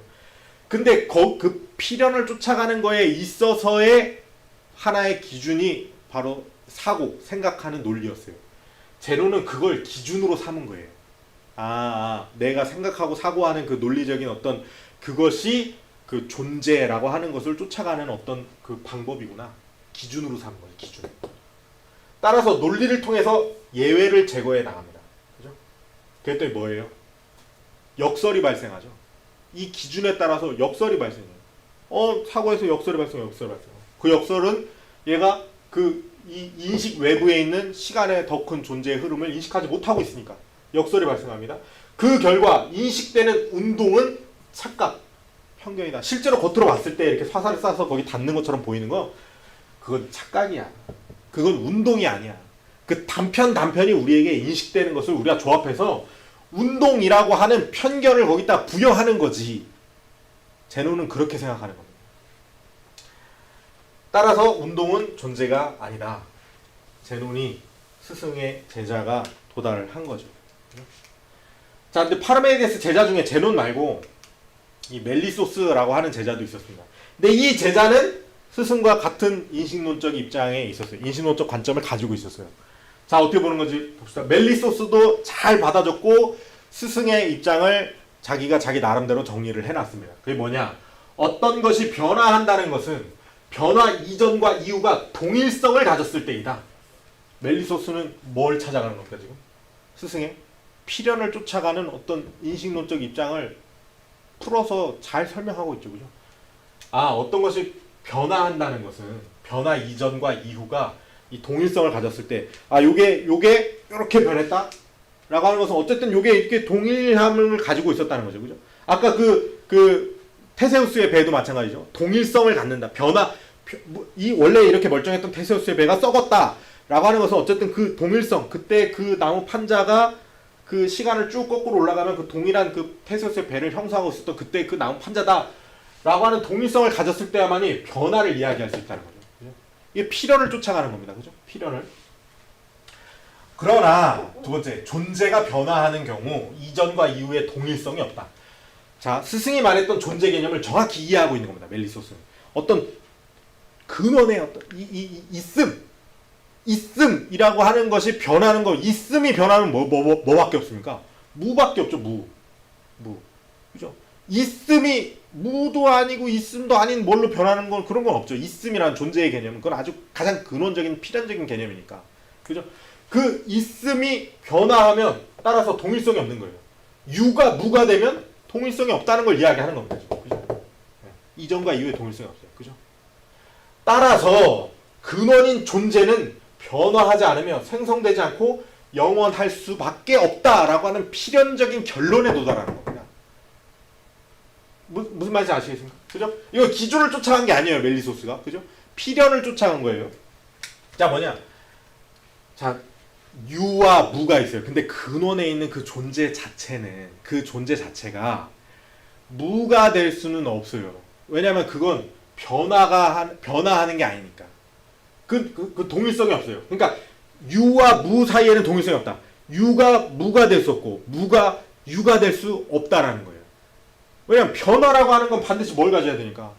근데 그 필연을 쫓아가는 거에 있어서의 하나의 기준이 바로 생각하는 논리였어요. 제논은 그걸 기준으로 삼은 거예요. 내가 생각하고 사고하는 그 논리적인 어떤 그것이 그 존재라고 하는 것을 쫓아가는 어떤 그 방법이구나. 기준으로 삼은 거예요. 기준. 따라서 논리를 통해서 예외를 제거해 나갑니다. 그죠? 그랬더니 뭐예요? 역설이 발생하죠. 이 기준에 따라서 역설이 발생해요. 사고에서 역설이 발생해요. 그 역설은 얘가 이 인식 외부에 있는 시간의 더 큰 존재의 흐름을 인식하지 못하고 있으니까 역설이 발생합니다. 그 결과 인식되는 운동은 착각, 편견이다. 실제로 겉으로 봤을 때 이렇게 화살을 쏴서 거기 닿는 것처럼 보이는 거 그건 착각이야. 그건 운동이 아니야. 그 단편이 우리에게 인식되는 것을 우리가 조합해서 운동이라고 하는 편견을 거기다 부여하는 거지. 제논은 그렇게 생각하는 겁니다. 따라서 운동은 존재가 아니다. 제논이 스승의 제자가 도달을 한 거죠. 자, 근데 파르메이데스 제자 중에 제논 말고 이 멜리소스라고 하는 제자도 있었습니다. 근데 이 제자는 스승과 같은 인식론적 입장에 있었어요. 인식론적 관점을 가지고 있었어요. 자, 어떻게 보는 건지 봅시다. 멜리소스도 잘 받아줬고 스승의 입장을 자기가 자기 나름대로 정리를 해놨습니다. 그게 뭐냐? 어떤 것이 변화한다는 것은 변화 이전과 이후가 동일성을 가졌을 때이다. 멜리소스는 뭘 찾아가는 겁니까 지금? 스승의 필연을 쫓아가는 어떤 인식론적 입장을 풀어서 잘 설명하고 있죠. 그죠? 어떤 것이 변화한다는 것은 변화 이전과 이후가 이 동일성을 가졌을 때 요게 이렇게 변했다? 라고 하는 것은 어쨌든 요게 이렇게 동일함을 가지고 있었다는 거죠. 그죠? 아까 그 테세우스의 배도 마찬가지죠. 동일성을 갖는다. 이 원래 이렇게 멀쩡했던 테세우스의 배가 썩었다라고 하는 것은 어쨌든 그 동일성, 그때 그 나무 판자가 그 시간을 쭉 거꾸로 올라가면 그 동일한 그 테세우스의 배를 형성하고 있었던 그때 그 나무 판자다라고 하는 동일성을 가졌을 때야만이 변화를 이야기할 수 있다는 거죠. 그죠? 이게 필연을 쫓아가는 겁니다. 그죠? 필연을. 그러나 두 번째, 존재가 변화하는 경우 이전과 이후의 동일성이 없다. 자, 스승이 말했던 존재 개념을 정확히 이해하고 있는 겁니다. 멜리소스는. 어떤 근원의 어떤 있음이라고 하는 것이 변하는 거, 있음이 변하면 뭐밖에 없습니까? 무밖에 없죠. 무. 그죠? 있음이 무도 아니고 있음도 아닌 뭘로 변하는 건 그런 건 없죠. 있음이라는 존재의 개념은 그건 아주 가장 근원적인 필연적인 개념이니까. 그죠? 그 있음이 변화하면 따라서 동일성이 없는 거예요. 유가 무가 되면 동일성이 없다는 걸 이야기하는 겁니다. 그죠? 이전과 이후의 동일성이 없어요. 그죠? 따라서 근원인 존재는 변화하지 않으며 생성되지 않고 영원할 수밖에 없다라고 하는 필연적인 결론에 도달하는 겁니다. 무슨 말인지 아시겠습니까? 그죠? 이거 기준을 쫓아간 게 아니에요. 멜리소스가. 그죠? 필연을 쫓아간 거예요. 자, 뭐냐? 자, 유와 무가 있어요. 근데 근원에 있는 그 존재 자체는, 그 존재 자체가 무가 될 수는 없어요. 왜냐하면 그건 변화하는 게 아니니까. 그 동일성이 없어요. 그러니까 유와 무 사이에는 동일성이 없다. 유가 무가 될 수 없고 무가 유가 될 수 없다라는 거예요. 왜냐하면 변화라고 하는 건 반드시 뭘 가져야 되니까?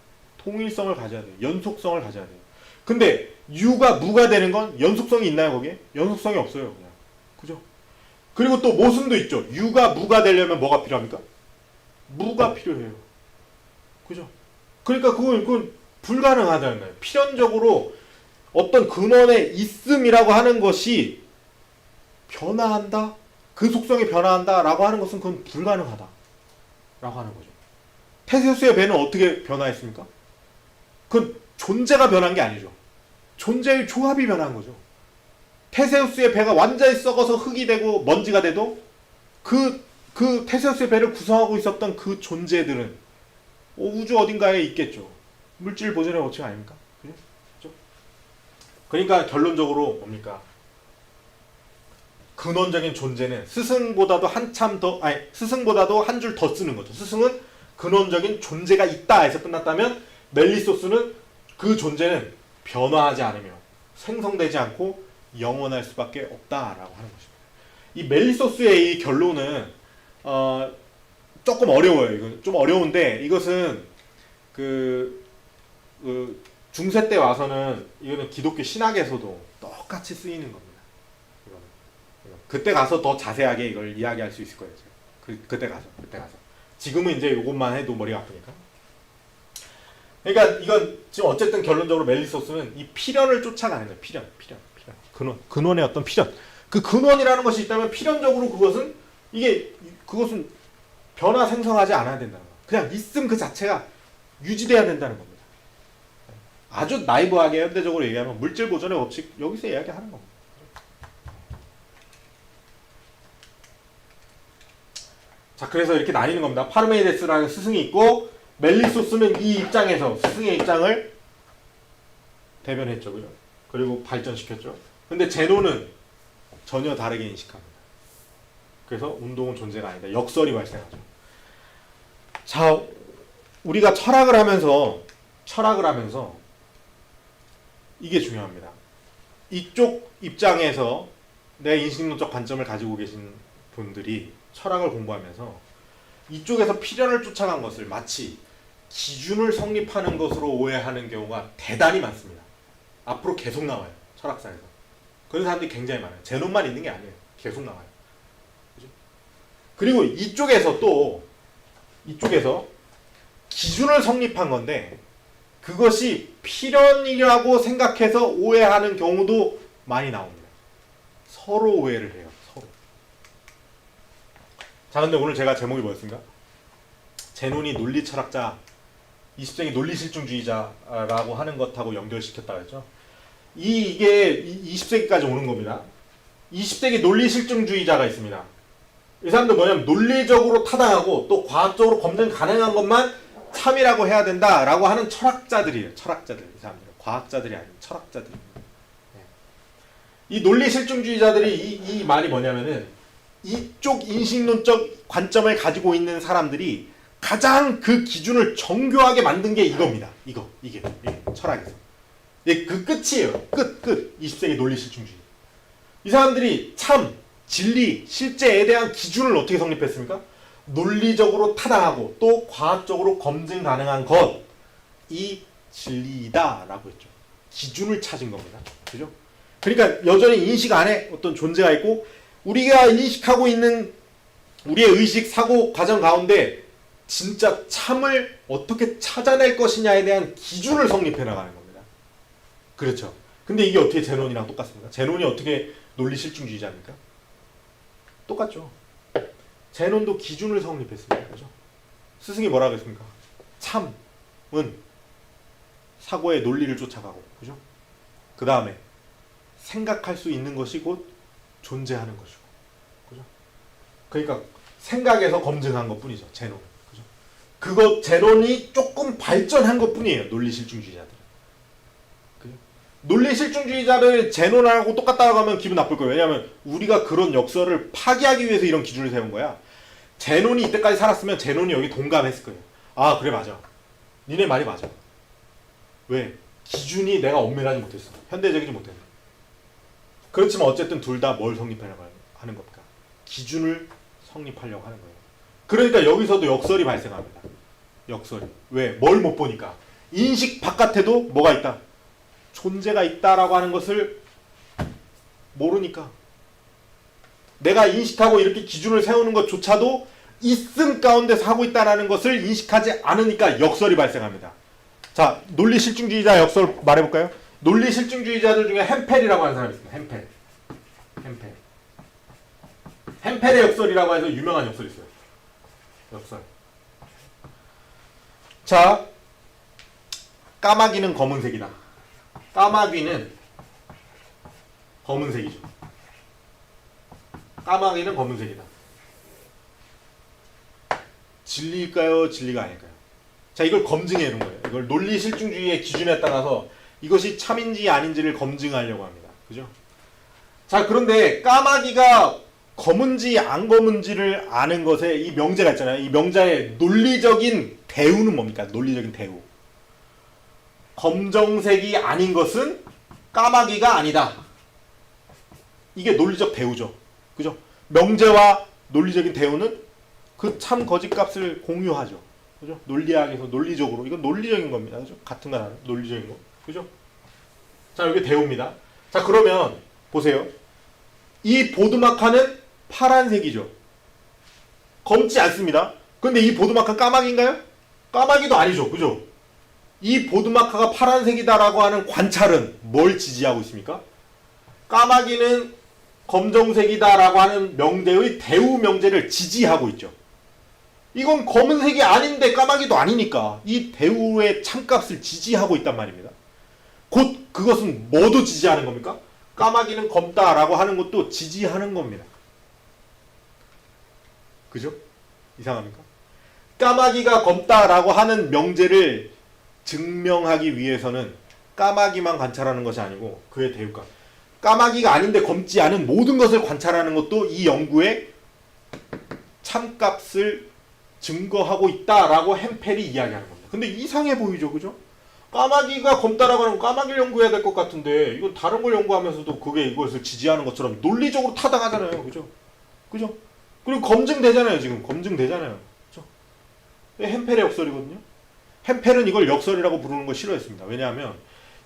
통일성을 가져야 돼요. 연속성을 가져야 돼요. 근데 유가 무가 되는 건 연속성이 있나요, 거기에? 연속성이 없어요, 그냥. 그죠? 그리고 또 모순도 있죠. 유가 무가 되려면 뭐가 필요합니까? 무가 필요해요. 그죠? 그러니까 그건 불가능하다는 거예요. 필연적으로 어떤 근원의 있음이라고 하는 것이 변화한다? 그 속성이 변화한다라고 하는 것은 그건 불가능하다라고 하는 거죠. 테세우스의 배는 어떻게 변화했습니까? 그건 존재가 변한 게 아니죠. 존재의 조합이 변한 거죠. 테세우스의 배가 완전히 썩어서 흙이 되고 먼지가 돼도 그 테세우스의 배를 구성하고 있었던 그 존재들은 우주 어딘가에 있겠죠. 물질 보존의 법칙 아닙니까? 그죠? 그러니까 결론적으로 뭡니까? 근원적인 존재는 스승보다도 스승보다도 한 줄 더 쓰는 거죠. 스승은 근원적인 존재가 있다 해서 끝났다면 멜리소스는 그 존재는 변화하지 않으며 생성되지 않고 영원할 수밖에 없다라고 하는 것입니다. 이 멜리소스의 이 결론은 조금 어려워요. 이건 좀 어려운데 이것은 그 중세 때 와서는 이거는 기독교 신학에서도 똑같이 쓰이는 겁니다. 그때 가서 더 자세하게 이걸 이야기할 수 있을 거예요. 그때 가서. 지금은 이제 이것만 해도 머리가 아프니까. 그러니까 이건 지금 어쨌든 결론적으로 멜리소스는 이 필연을 쫓아가는 거예요. 필연. 근원의 어떤 필연. 그 근원이라는 것이 있다면 필연적으로 그것은 변화 생성하지 않아야 된다는 거예요. 그냥 있음 그 자체가 유지돼야 된다는 겁니다. 아주 나이브하게 현대적으로 얘기하면 물질 보존의 법칙 여기서 이야기하는 겁니다. 자, 그래서 이렇게 나뉘는 겁니다. 파르메이데스라는 스승이 있고 멜리소스는 이 입장에서 스승의 입장을 대변했죠. 그죠? 그리고 발전시켰죠. 근데 제노는 전혀 다르게 인식합니다. 그래서 운동은 존재가 아니다. 역설이 발생하죠. 자, 우리가 철학을 하면서 이게 중요합니다. 이쪽 입장에서 내 인식론적 관점을 가지고 계신 분들이 철학을 공부하면서 이쪽에서 필연을 쫓아간 것을 마치 기준을 성립하는 것으로 오해하는 경우가 대단히 많습니다. 앞으로 계속 나와요. 철학사에서. 그런 사람들이 굉장히 많아요. 제논만 있는 게 아니에요. 계속 나와요. 그죠? 그리고 이쪽에서 기준을 성립한 건데 그것이 필연이라고 생각해서 오해하는 경우도 많이 나옵니다. 서로 오해를 해요. 서로. 자, 근데 오늘 제가 제목이 뭐였습니까? 제논이 논리 철학자, 20세기 논리 실증주의자라고 하는 것하고 연결시켰다고 했죠. 이게 20세기까지 오는 겁니다. 20세기 논리 실증주의자가 있습니다. 이 사람들 뭐냐면 논리적으로 타당하고 또 과학적으로 검증 가능한 것만 참이라고 해야 된다라고 하는 철학자들이에요. 철학자들. 이 사람들은 과학자들이 아닌 철학자들입니다. 네. 이 논리 실증주의자들이 이 말이 뭐냐면은 이쪽 인식론적 관점을 가지고 있는 사람들이 가장 그 기준을 정교하게 만든 게 이겁니다. 이게 철학에서. 예, 그 끝이에요. 끝. 20세기 논리 실증주의. 이 사람들이 참, 진리, 실제에 대한 기준을 어떻게 성립했습니까? 논리적으로 타당하고 또 과학적으로 검증 가능한 것이 진리이다라고 했죠. 기준을 찾은 겁니다. 그죠? 그러니까 여전히 인식 안에 어떤 존재가 있고 우리가 인식하고 있는 우리의 의식, 사고, 과정 가운데 진짜 참을 어떻게 찾아낼 것이냐에 대한 기준을 성립해 나가는 겁니다. 그렇죠. 근데 이게 어떻게 제논이랑 똑같습니까? 제논이 어떻게 논리 실증주의자입니까? 똑같죠. 제논도 기준을 성립했습니다. 그죠? 스승이 뭐라고 했습니까? 참은 사고의 논리를 쫓아가고, 그죠? 그 다음에 생각할 수 있는 것이 곧 존재하는 것이고, 그죠? 그러니까 생각에서 검증한 것뿐이죠. 제논, 그죠? 그것 제논이 조금 발전한 것뿐이에요. 논리 실증주의자들. 논리 실증주의자를 제논하고 똑같다고 하면 기분 나쁠 거예요. 왜냐하면 우리가 그런 역설을 파기하기 위해서 이런 기준을 세운 거야. 제논이 이때까지 살았으면 제논이 여기 동감했을 거예요. 아, 그래, 맞아. 니네 말이 맞아. 왜? 기준이 내가 엄밀하지 못했어. 현대적이지 못했어. 그렇지만 어쨌든 둘 다 뭘 성립하려고 하는 겁니까? 기준을 성립하려고 하는 거예요. 그러니까 여기서도 역설이 발생합니다. 역설이. 왜? 뭘 못 보니까. 인식 바깥에도 뭐가 있다? 존재가 있다라고 하는 것을 모르니까. 내가 인식하고 이렇게 기준을 세우는 것조차도 있음 가운데서 하고 있다는 것을 인식하지 않으니까 역설이 발생합니다. 자, 논리 실증주의자 역설 말해볼까요? 논리 실증주의자들 중에 햄펠이라고 하는 사람이 있습니다. 햄펠의 역설이라고 해서 유명한 역설이 있어요. 역설. 자, 까마귀는 검은색이다. 까마귀는 검은색이죠. 까마귀는 검은색이다. 진리일까요? 진리가 아닐까요? 자, 이걸 검증해 놓은 거예요. 이걸 논리 실증주의의 기준에 따라서 이것이 참인지 아닌지를 검증하려고 합니다. 그죠? 자, 그런데 까마귀가 검은지 안 검은지를 아는 것에 이 명제가 있잖아요. 이 명제의 논리적인 대우는 뭡니까? 논리적인 대우. 검정색이 아닌 것은 까마귀가 아니다. 이게 논리적 대우죠. 그죠? 명제와 논리적인 대우는 그 참 거짓 값을 공유하죠. 그죠? 논리학에서 논리적으로. 이건 논리적인 겁니다. 그죠? 같은 건 아니에요. 논리적인 거. 그죠? 자, 여기 대우입니다. 자, 그러면 보세요. 이 보드마카는 파란색이죠. 검지 않습니다. 근데 이 보드마카 까마귀인가요? 까마귀도 아니죠. 그죠? 이 보드마카가 파란색이다라고 하는 관찰은 뭘 지지하고 있습니까? 까마귀는 검정색이다라고 하는 명제의 대우 명제를 지지하고 있죠. 이건 검은색이 아닌데 까마귀도 아니니까 이 대우의 참값을 지지하고 있단 말입니다. 곧 그것은 뭐도 지지하는 겁니까? 까마귀는 검다라고 하는 것도 지지하는 겁니다. 그죠? 이상합니까? 까마귀가 검다라고 하는 명제를 증명하기 위해서는 까마귀만 관찰하는 것이 아니고 그의 대우가 까마귀가 아닌데 검지 않은 모든 것을 관찰하는 것도 이 연구의 참값을 증거하고 있다라고 햄펠이 이야기하는 겁니다. 근데 이상해 보이죠, 그죠? 까마귀가 검다라고 하는 까마귀를 연구해야 될 것 같은데 이건 다른 걸 연구하면서도 그게 이것을 지지하는 것처럼 논리적으로 타당하잖아요, 그죠? 그죠? 그리고 검증되잖아요, 지금 검증되잖아요, 그죠? 햄펠의 역설이거든요. 햄펠은 이걸 역설이라고 부르는 걸 싫어했습니다. 왜냐하면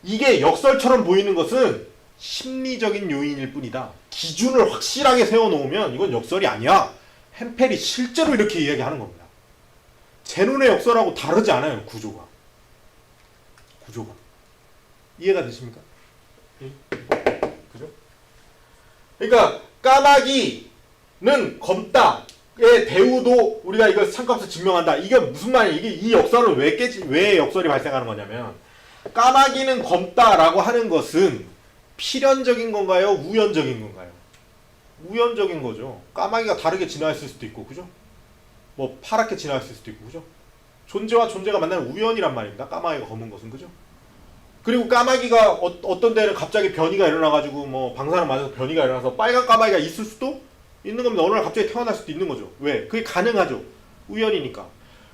이게 역설처럼 보이는 것은 심리적인 요인일 뿐이다. 기준을 확실하게 세워놓으면 이건 역설이 아니야. 햄펠이 실제로 이렇게 이야기하는 겁니다. 제논의 역설하고 다르지 않아요. 구조가. 이해가 되십니까? 그죠? 그러니까 까마귀는 검다의 대우도 우리가 이걸 참값을 증명한다. 이게 무슨 말이에요? 이게 이 역설을 왜 역설이 발생하는 거냐면 까마귀는 검다라고 하는 것은 필연적인 건가요? 우연적인 건가요? 우연적인 거죠. 까마귀가 다르게 진화했을 수도 있고, 그죠? 뭐 파랗게 진화했을 수도 있고, 그죠? 존재와 존재가 만나는 우연이란 말입니다. 까마귀가 검은 것은. 그죠? 그리고 까마귀가 어떤 데는 갑자기 변이가 일어나가지고 뭐 방사능 맞아서 변이가 일어나서 빨간 까마귀가 있을 수도 있는 겁니다. 어느 날 갑자기 태어날 수도 있는 거죠. 왜? 그게 가능하죠. 우연이니까.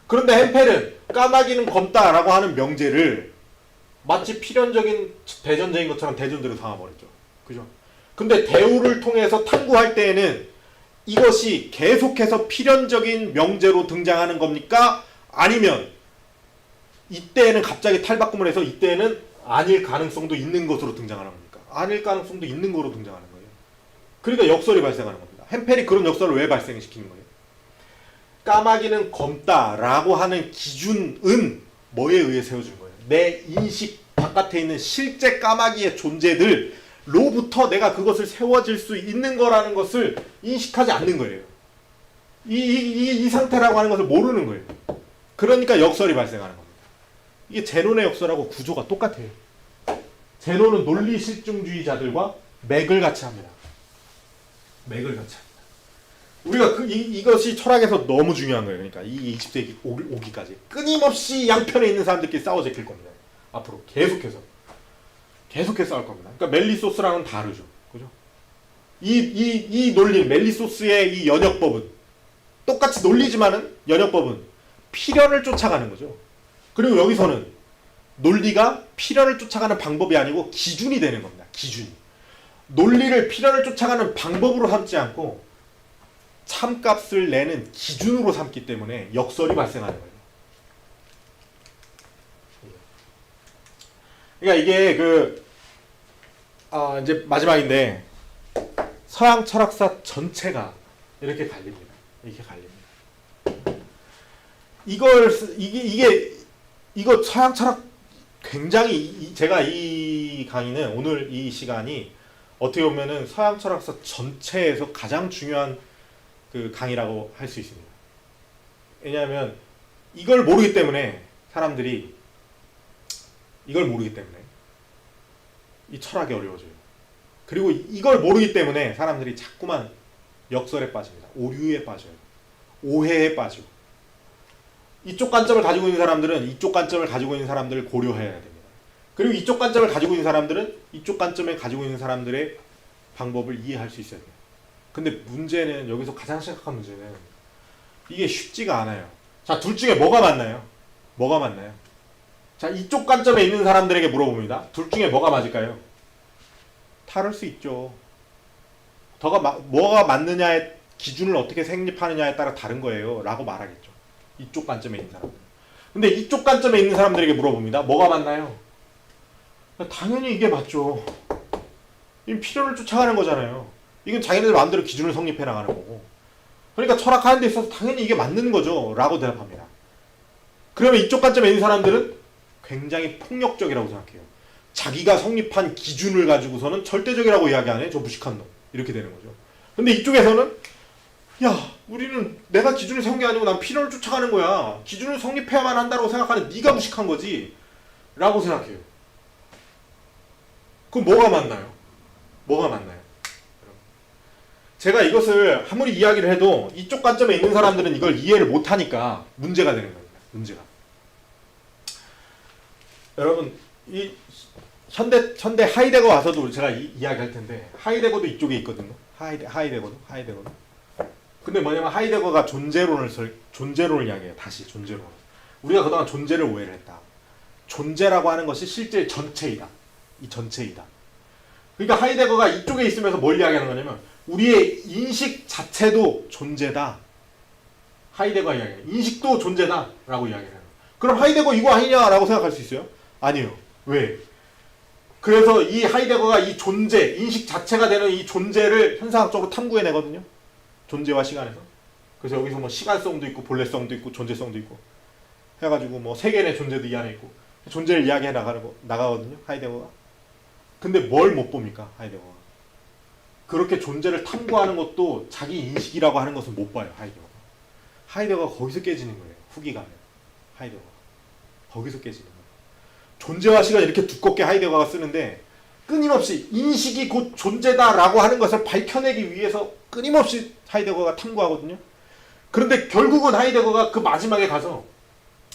그런데 햄펠은 까마귀는 검다라고 하는 명제를 마치 필연적인 대전제인 것처럼 대전제로 삼아버렸죠. 그죠? 근데 대우를 통해서 탐구할 때에는 이것이 계속해서 필연적인 명제로 등장하는 겁니까? 아니면 이때에는 갑자기 탈바꿈을 해서 이때에는 아닐 가능성도 있는 것으로 등장하는 겁니까? 아닐 가능성도 있는 거로 등장하는 거예요. 그러니까 역설이 발생하는 겁니다. 햄펠이 그런 역설을 왜 발생시키는 거예요? 까마귀는 검다라고 하는 기준은 뭐에 의해 세워진 거예요? 내 인식 바깥에 있는 실제 까마귀의 존재들로부터 내가 그것을 세워질 수 있는 거라는 것을 인식하지 않는 거예요. 이 상태라고 하는 것을 모르는 거예요. 그러니까 역설이 발생하는 겁니다. 이게 제논의 역설하고 구조가 똑같아요. 제논은 논리 실증주의자들과 맥을 같이 합니다. 맥을 같이 합니다. 우리가 이것이 철학에서 너무 중요한 거예요. 그러니까 이 20세기 오기까지 끊임없이 양편에 있는 사람들끼리 싸워 제낄 겁니다. 앞으로 계속해서 싸울 겁니다. 그러니까 멜리소스랑은 다르죠. 그죠? 이 논리, 멜리소스의 이 연역법은 똑같이 논리지만은 연역법은 필연을 쫓아가는 거죠. 그리고 여기서는 논리가 필연을 쫓아가는 방법이 아니고 기준이 되는 겁니다. 기준이. 논리를 필연을 쫓아가는 방법으로 삼지 않고 참값을 내는 기준으로 삼기 때문에 역설이 발생하는 거예요. 그러니까 이게 이제 마지막인데 서양 철학사 전체가 이렇게 갈립니다. 이렇게 갈립니다. 이거 서양 철학 굉장히 제가 이 강의는 오늘 이 시간이 어떻게 보면은 서양 철학사 전체에서 가장 중요한 그 강의라고 할 수 있습니다. 왜냐하면 이걸 모르기 때문에 사람들이 이걸 모르기 때문에 이 철학이 어려워져요. 그리고 이걸 모르기 때문에 사람들이 자꾸만 역설에 빠집니다. 오류에 빠져요. 오해에 빠지고. 이쪽 관점을 가지고 있는 사람들은 이쪽 관점을 가지고 있는 사람들을 고려해야 됩니다. 그리고 이쪽 관점을 가지고 있는 사람들은 이쪽 관점을 가지고 있는 사람들의 방법을 이해할 수 있어야 돼요. 근데 문제는 여기서 가장 심각한 문제는 이게 쉽지가 않아요. 자, 둘 중에 뭐가 맞나요? 뭐가 맞나요? 자, 이쪽 관점에 있는 사람들에게 물어봅니다. 둘 중에 뭐가 맞을까요? 다를 수 있죠. 뭐가 맞느냐의 기준을 어떻게 성립하느냐에 따라 다른 거예요. 라고 말하겠죠. 이쪽 관점에 있는 사람들. 근데 이쪽 관점에 있는 사람들에게 물어봅니다. 뭐가 맞나요? 당연히 이게 맞죠. 이건 필요를 쫓아가는 거잖아요. 이건 자기네들 마음대로 기준을 성립해 나가는 거고. 그러니까 철학하는 데 있어서 당연히 이게 맞는 거죠. 라고 대답합니다. 그러면 이쪽 관점에 있는 사람들은 굉장히 폭력적이라고 생각해요. 자기가 성립한 기준을 가지고서는 절대적이라고 이야기 안 해. 저 무식한 놈. 이렇게 되는 거죠. 근데 이쪽에서는 야, 우리는 내가 기준을 세운 게 아니고 난 필요를 쫓아가는 거야. 기준을 성립해야만 한다고 생각하는 네가 무식한 거지. 라고 생각해요. 그럼 뭐가 맞나요? 뭐가 맞나요? 제가 이것을 아무리 이야기를 해도 이쪽 관점에 있는 사람들은 이걸 이해를 못하니까 문제가 되는 겁니다. 문제가. 여러분, 이 현대 하이데거 와서도 제가 이야기할 텐데 하이데거도 이쪽에 있거든요. 하이데거도. 근데 뭐냐면 하이데거가 존재론을 이야기해요. 다시 존재론. 우리가 그동안 존재를 오해를 했다. 존재라고 하는 것이 실제 전체이다. 이 전체이다. 그러니까 하이데거가 이쪽에 있으면서 뭘 이야기하는 거냐면 우리의 인식 자체도 존재다. 하이데거가 이야기해요. 인식도 존재다. 라고 이야기해요. 그럼 하이데거 이거 아니냐라고 생각할 수 있어요? 아니요. 왜? 그래서 이 하이데거가 이 존재, 인식 자체가 되는 이 존재를 현상학적으로 탐구해내거든요. 존재와 시간에서. 그래서 여기서 뭐 시간성도 있고 본래성도 있고 존재성도 있고 해가지고 뭐 세계의 존재도 이 안에 있고 존재를 이야기해 나가거든요. 하이데거가. 근데 뭘 못 봅니까? 하이데거가. 그렇게 존재를 탐구하는 것도 자기 인식이라고 하는 것은 못 봐요. 하이데거가 거기서 깨지는 거예요. 후기 가면. 하이데거가. 거기서 깨지는 거예요. 존재와 시간 이렇게 두껍게 하이데거가 쓰는데 끊임없이 인식이 곧 존재다라고 하는 것을 밝혀내기 위해서 끊임없이 하이데거가 탐구하거든요. 그런데 결국은 하이데거가 그 마지막에 가서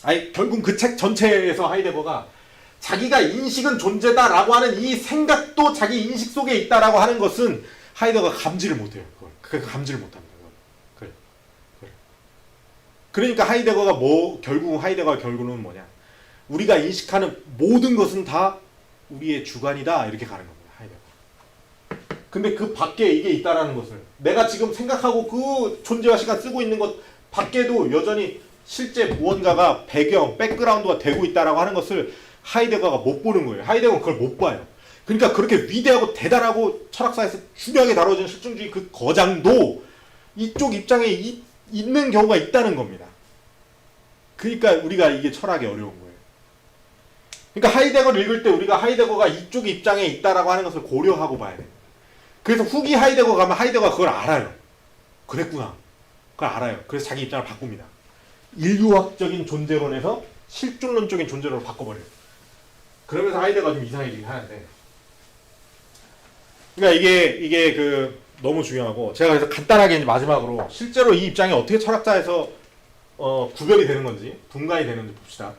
아니 결국 그 책 전체에서 하이데거가 자기가 인식은 존재다라고 하는 이 생각도 자기 인식 속에 있다라고 하는 것은 하이데거가 감지를 못해요. 그걸 감지를 못합니다. 그걸. 그러니까 하이데거가 결국 하이데거의 결론은 뭐냐? 우리가 인식하는 모든 것은 다 우리의 주관이다 이렇게 가는 겁니다. 하이데거. 근데 그 밖에 이게 있다라는 것을 내가 지금 생각하고 그 존재와 시간 쓰고 있는 것 밖에도 여전히 실제 무언가가 배경, 백그라운드가 되고 있다라고 하는 것을 하이데거가 못 보는 거예요. 하이데거는 그걸 못 봐요. 그러니까 그렇게 위대하고 대단하고 철학사에서 중요하게 다뤄지는 실증주의 그 거장도 이쪽 입장에 있는 경우가 있다는 겁니다. 그러니까 우리가 이게 철학이 어려운 거예요. 그러니까 하이데거를 읽을 때 우리가 하이데거가 이쪽 입장에 있다라고 하는 것을 고려하고 봐야 돼요. 그래서 후기 하이데거 가면 하이데거가 그걸 알아요. 그랬구나. 그걸 알아요. 그래서 자기 입장을 바꿉니다. 인류학적인 존재론에서 실존론적인 존재론으로 바꿔버려요. 그러면서 하이데거가 좀 이상해지긴 하는데. 그러니까 이게 너무 중요하고 제가 그래서 간단하게 이제 마지막으로 실제로 이 입장이 어떻게 철학자에서 구별이 되는 건지 분간이 되는지 봅시다.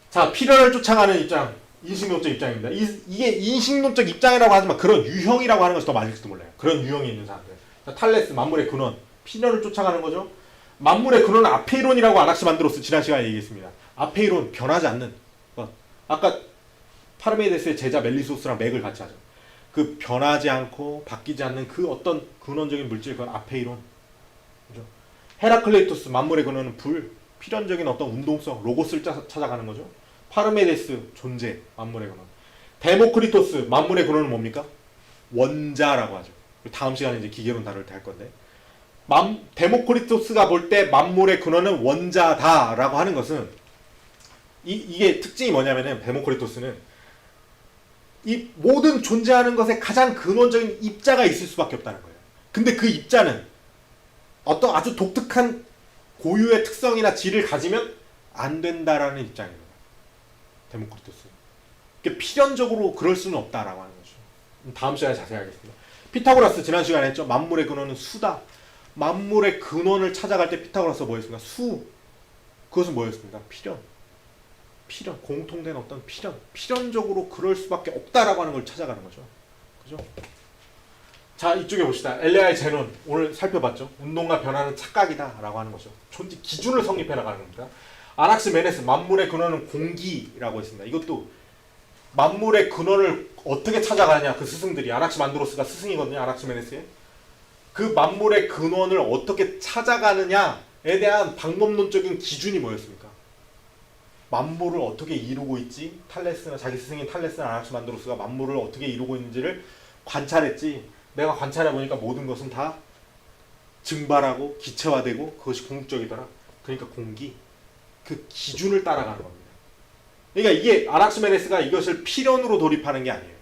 자, 필연을 쫓아가는 입장, 인식론적 입장입니다. 이게 인식론적 입장이라고 하지만 그런 유형이라고 하는 것이 더 맞을지도 몰라요. 그런 유형이 있는 사람들. 자, 탈레스, 만물의 근원, 필연을 쫓아가는 거죠. 만물의 근원은 아페이론이라고 아낙시만드로스 지난 시간에 얘기했습니다. 아페이론, 변하지 않는 것. 아까 파르메이데스의 제자 멜리소스랑 맥을 같이 하죠. 그 변하지 않고 바뀌지 않는 그 어떤 근원적인 물질, 그건 아페이론. 그죠? 헤라클레이토스, 만물의 근원은 불, 필연적인 어떤 운동성, 로고스를 찾아가는 거죠. 파르메데스, 존재, 만물의 근원. 데모크리토스, 만물의 근원은 뭡니까? 원자라고 하죠. 다음 시간에 이제 기계론 다룰 때 할 건데. 데모크리토스가 볼 때 만물의 근원은 원자다라고 하는 것은 이게 특징이 뭐냐면은 데모크리토스는 이 모든 존재하는 것에 가장 근원적인 입자가 있을 수밖에 없다는 거예요. 근데 그 입자는 어떤 아주 독특한 고유의 특성이나 질을 가지면 안 된다라는 입장입니다. 데모크리토스. 그러니까 필연적으로 그럴 수는 없다라고 하는 거죠. 다음 시간에 자세히 하겠습니다. 피타고라스 지난 시간에 했죠. 만물의 근원은 수다. 만물의 근원을 찾아갈 때 피타고라스가 뭐였습니까? 수. 그것은 뭐였습니까? 필연. 공통된 어떤 필연적으로 그럴 수밖에 없다라고 하는 걸 찾아가는 거죠. 그죠? 자, 이쪽에 봅시다. 엘레아의 제논 오늘 살펴봤죠. 운동과 변화는 착각이다라고 하는 거죠. 존재 기준을 성립해 나가는 겁니다. 아낙시메네스 만물의 근원은 공기라고 했습니다. 이것도 만물의 근원을 어떻게 찾아가냐 그 스승들이 아낙시만드로스가 스승이거든요. 아낙시메네스의 그 만물의 근원을 어떻게 찾아가느냐에 대한 방법론적인 기준이 뭐였습니까? 만물을 어떻게 이루고 있지? 탈레스나 자기 스승인 탈레스나 아낙시만드로스가 만물을 어떻게 이루고 있는지를 관찰했지. 내가 관찰해보니까 모든 것은 다 증발하고 기체화되고 그것이 궁극적이더라. 그러니까 공기. 그 기준을 따라가는 겁니다. 그러니까 이게 아낙시메네스가 이것을 필연으로 돌입하는 게 아니에요.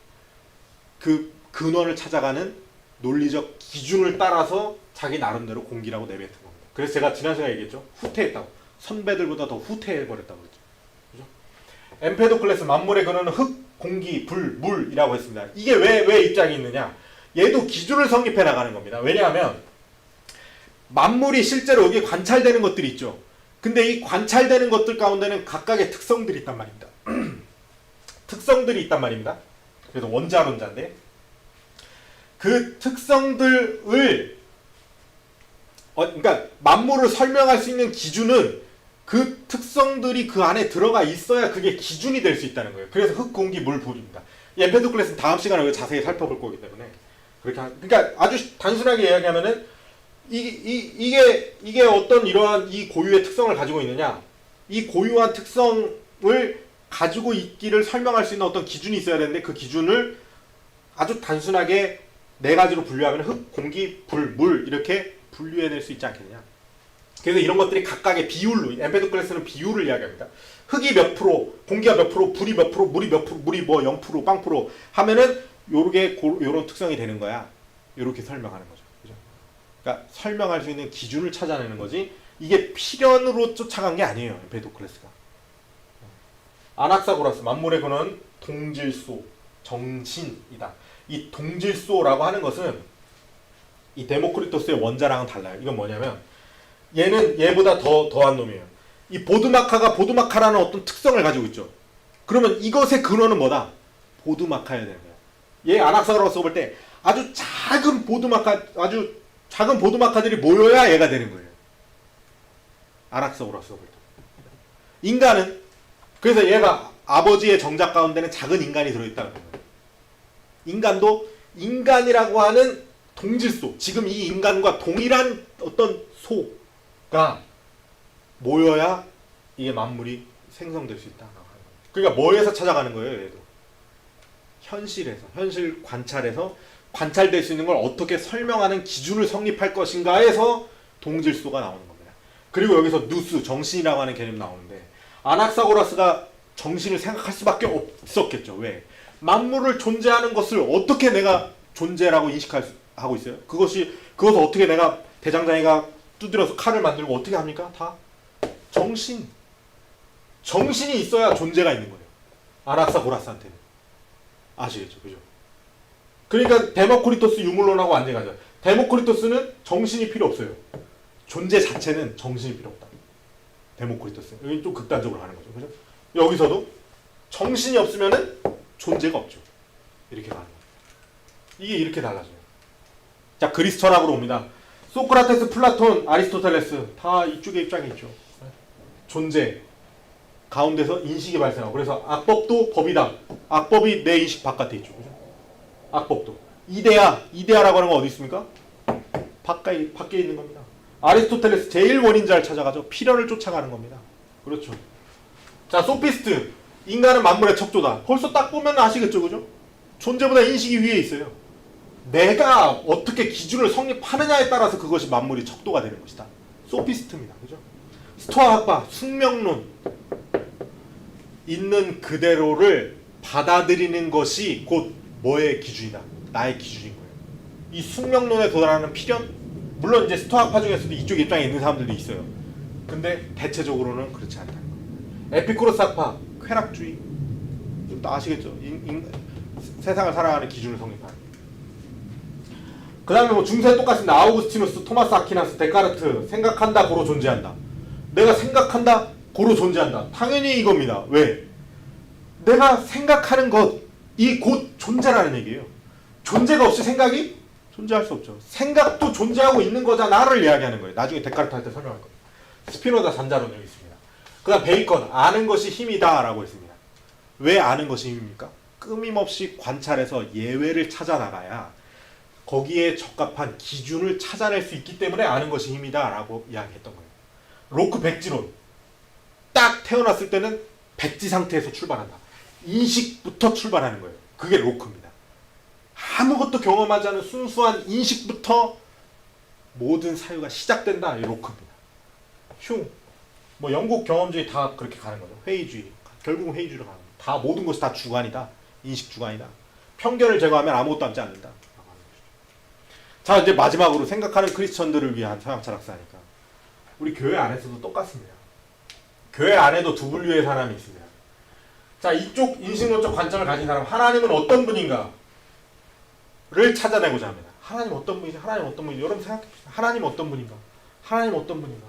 그 근원을 찾아가는 논리적 기준을 따라서 자기 나름대로 공기라고 내뱉은 겁니다. 그래서 제가 지난 시간에 얘기했죠. 후퇴했다고. 선배들보다 더 후퇴해버렸다고 그랬죠. 그죠? 엠페도클레스 만물의 근원은 흙, 공기, 불, 물이라고 했습니다. 이게 왜 입장이 있느냐? 얘도 기준을 성립해 나가는 겁니다. 왜냐하면 만물이 실제로 여기 관찰되는 것들이 있죠. 근데 이 관찰되는 것들 가운데는 각각의 특성들이 있단 말입니다. 특성들이 있단 말입니다. 그래서 원자론자인데 그 특성들을 그러니까 만물을 설명할 수 있는 기준은 그 특성들이 그 안에 들어가 있어야 그게 기준이 될 수 있다는 거예요. 그래서 흙, 공기, 물, 불입니다. 이 엠페도클레스는 다음 시간에 자세히 살펴볼 거기 때문에 그러니까 아주 단순하게 이야기하면은 이게 어떤 이러한 이 고유의 특성을 가지고 있느냐, 이 고유한 특성을 가지고 있기를 설명할 수 있는 어떤 기준이 있어야 되는데 그 기준을 아주 단순하게 네 가지로 분류하면 흙, 공기, 불, 물 이렇게 분류해낼 수 있지 않겠느냐. 그래서 이런 것들이 각각의 비율로 엠페도클레스는 비율을 이야기합니다. 흙이 몇 프로, 공기가 몇 프로, 불이 몇 프로, 물이 몇 프로, 물이 뭐 0%, 빵 프로 하면은 요런 특성이 되는 거야. 요렇게 설명하는 거죠. 그죠? 그러니까 설명할 수 있는 기준을 찾아내는 거지 이게 필연으로 쫓아간 게 아니에요. 엠페도클레스가. 아낙사고라스 만물의 근원 동질소, 정신이다. 이 동질소라고 하는 것은 이 데모크리토스의 원자랑은 달라요. 이건 뭐냐면 얘는 얘보다 더한 놈이에요. 이 보드마카가 보드마카라는 어떤 특성을 가지고 있죠. 그러면 이것의 근원은 뭐다? 보드마카여야 되는 거야. 얘 아낙사고라스 볼 때 아주 작은 보드마카들이 모여야 얘가 되는 거예요. 아낙사고라스 볼 때. 인간은 그래서 얘가 아버지의 정작 가운데는 작은 인간이 들어있다는 거예요. 인간도 인간이라고 하는 동질소, 지금 이 인간과 동일한 어떤 소가 모여야 이게 만물이 생성될 수 있다. 그러니까 뭐에서 찾아가는 거예요, 얘도? 현실에서, 현실 관찰에서 관찰될 수 있는 걸 어떻게 설명하는 기준을 성립할 것인가에서 동질소가 나오는 겁니다. 그리고 여기서 누스, 정신이라고 하는 개념 나오는데 아낙사고라스가 정신을 생각할 수밖에 없었겠죠. 왜? 만물을 존재하는 것을 어떻게 내가 존재라고 인식하고 있어요? 그것을 어떻게 내가 대장장이가 두드려서 칼을 만들고 어떻게 합니까? 다 정신이 있어야 존재가 있는 거예요. 아낙사고라스한테는. 아시겠죠? 그죠? 그러니까 데모크리토스 유물론하고 완전히 가죠. 데모크리토스는 정신이 필요 없어요. 존재 자체는 정신이 필요 없다. 데모크리토스. 여기 좀 극단적으로 가는 거죠. 그죠? 여기서도 정신이 없으면은 존재가 없죠. 이렇게 가는 거예요. 이게 이렇게 달라져요. 자, 그리스 철학으로 옵니다. 소크라테스, 플라톤, 아리스토텔레스 다 이쪽에 입장이 있죠. 존재 가운데서 인식이 발생하고 그래서 악법도 법이다. 악법이 내 인식 바깥에 있죠. 그죠? 악법도. 이데아라고 하는 건 어디 있습니까? 밖에 있는 겁니다. 아리스토텔레스 제일 원인자를 찾아가죠. 필연을 쫓아가는 겁니다. 그렇죠. 자, 소피스트. 인간은 만물의 척도다. 벌써 딱 보면 아시겠죠, 그죠? 존재보다 인식이 위에 있어요. 내가 어떻게 기준을 성립하느냐에 따라서 그것이 만물이 척도가 되는 것이다. 소피스트입니다, 그죠? 스토아 학파, 숙명론. 있는 그대로를 받아들이는 것이 곧 뭐의 기준이다. 나의 기준인 거예요. 이 숙명론에 도달하는 필연, 물론 이제 스토아 학파 중에서도 이쪽 입장에 있는 사람들도 있어요. 근데 대체적으로는 그렇지 않다는 거예요. 에피쿠로스 학파, 쾌락주의. 좀 더 아시겠죠? 세상을 살아가는 기준을 성립하는. 그 다음에 뭐 중세 똑같습니다. 아우구스티누스, 토마스 아퀴나스, 데카르트. 생각한다, 고로 존재한다. 내가 생각한다, 고로 존재한다. 당연히 이겁니다. 왜? 내가 생각하는 것이 곧 존재라는 얘기예요. 존재가 없이 생각이 존재할 수 없죠. 생각도 존재하고 있는 거잖아를 이야기하는 거예요. 나중에 데카르트 할 때 설명할 거예요. 스피노자 잔자론 여기 있습니다. 그 다음 베이컨, 아는 것이 힘이다 라고 했습니다. 왜 아는 것이 힘입니까? 끊임없이 관찰해서 예외를 찾아 나가야 거기에 적합한 기준을 찾아낼 수 있기 때문에 아는 것이 힘이다 라고 이야기했던 거예요. 로크 백지론. 딱 태어났을 때는 백지 상태에서 출발한다. 인식부터 출발하는 거예요. 그게 로크입니다. 아무것도 경험하지 않은 순수한 인식부터 모든 사유가 시작된다. 이 로크입니다. 흉. 뭐 영국 경험주의 다 그렇게 가는 거죠. 회의주의. 결국은 회의주의로 가는 거예요. 다 모든 것이 다 주관이다. 인식 주관이다. 편견을 제거하면 아무것도 남지 않는다. 자, 이제 마지막으로 생각하는 크리스천들을 위한 서양 철학사니까 우리 교회 안에서도 똑같습니다. 교회 안에도 두 분류의 사람이 있습니다. 자, 이쪽 인식론적 관점을 가진 사람, 하나님은 어떤 분인가를 찾아내고자 합니다. 하나님 어떤 분이지? 하나님 어떤 분이지? 여러분 생각해 보세요. 하나님 어떤 분인가? 하나님 어떤 분인가?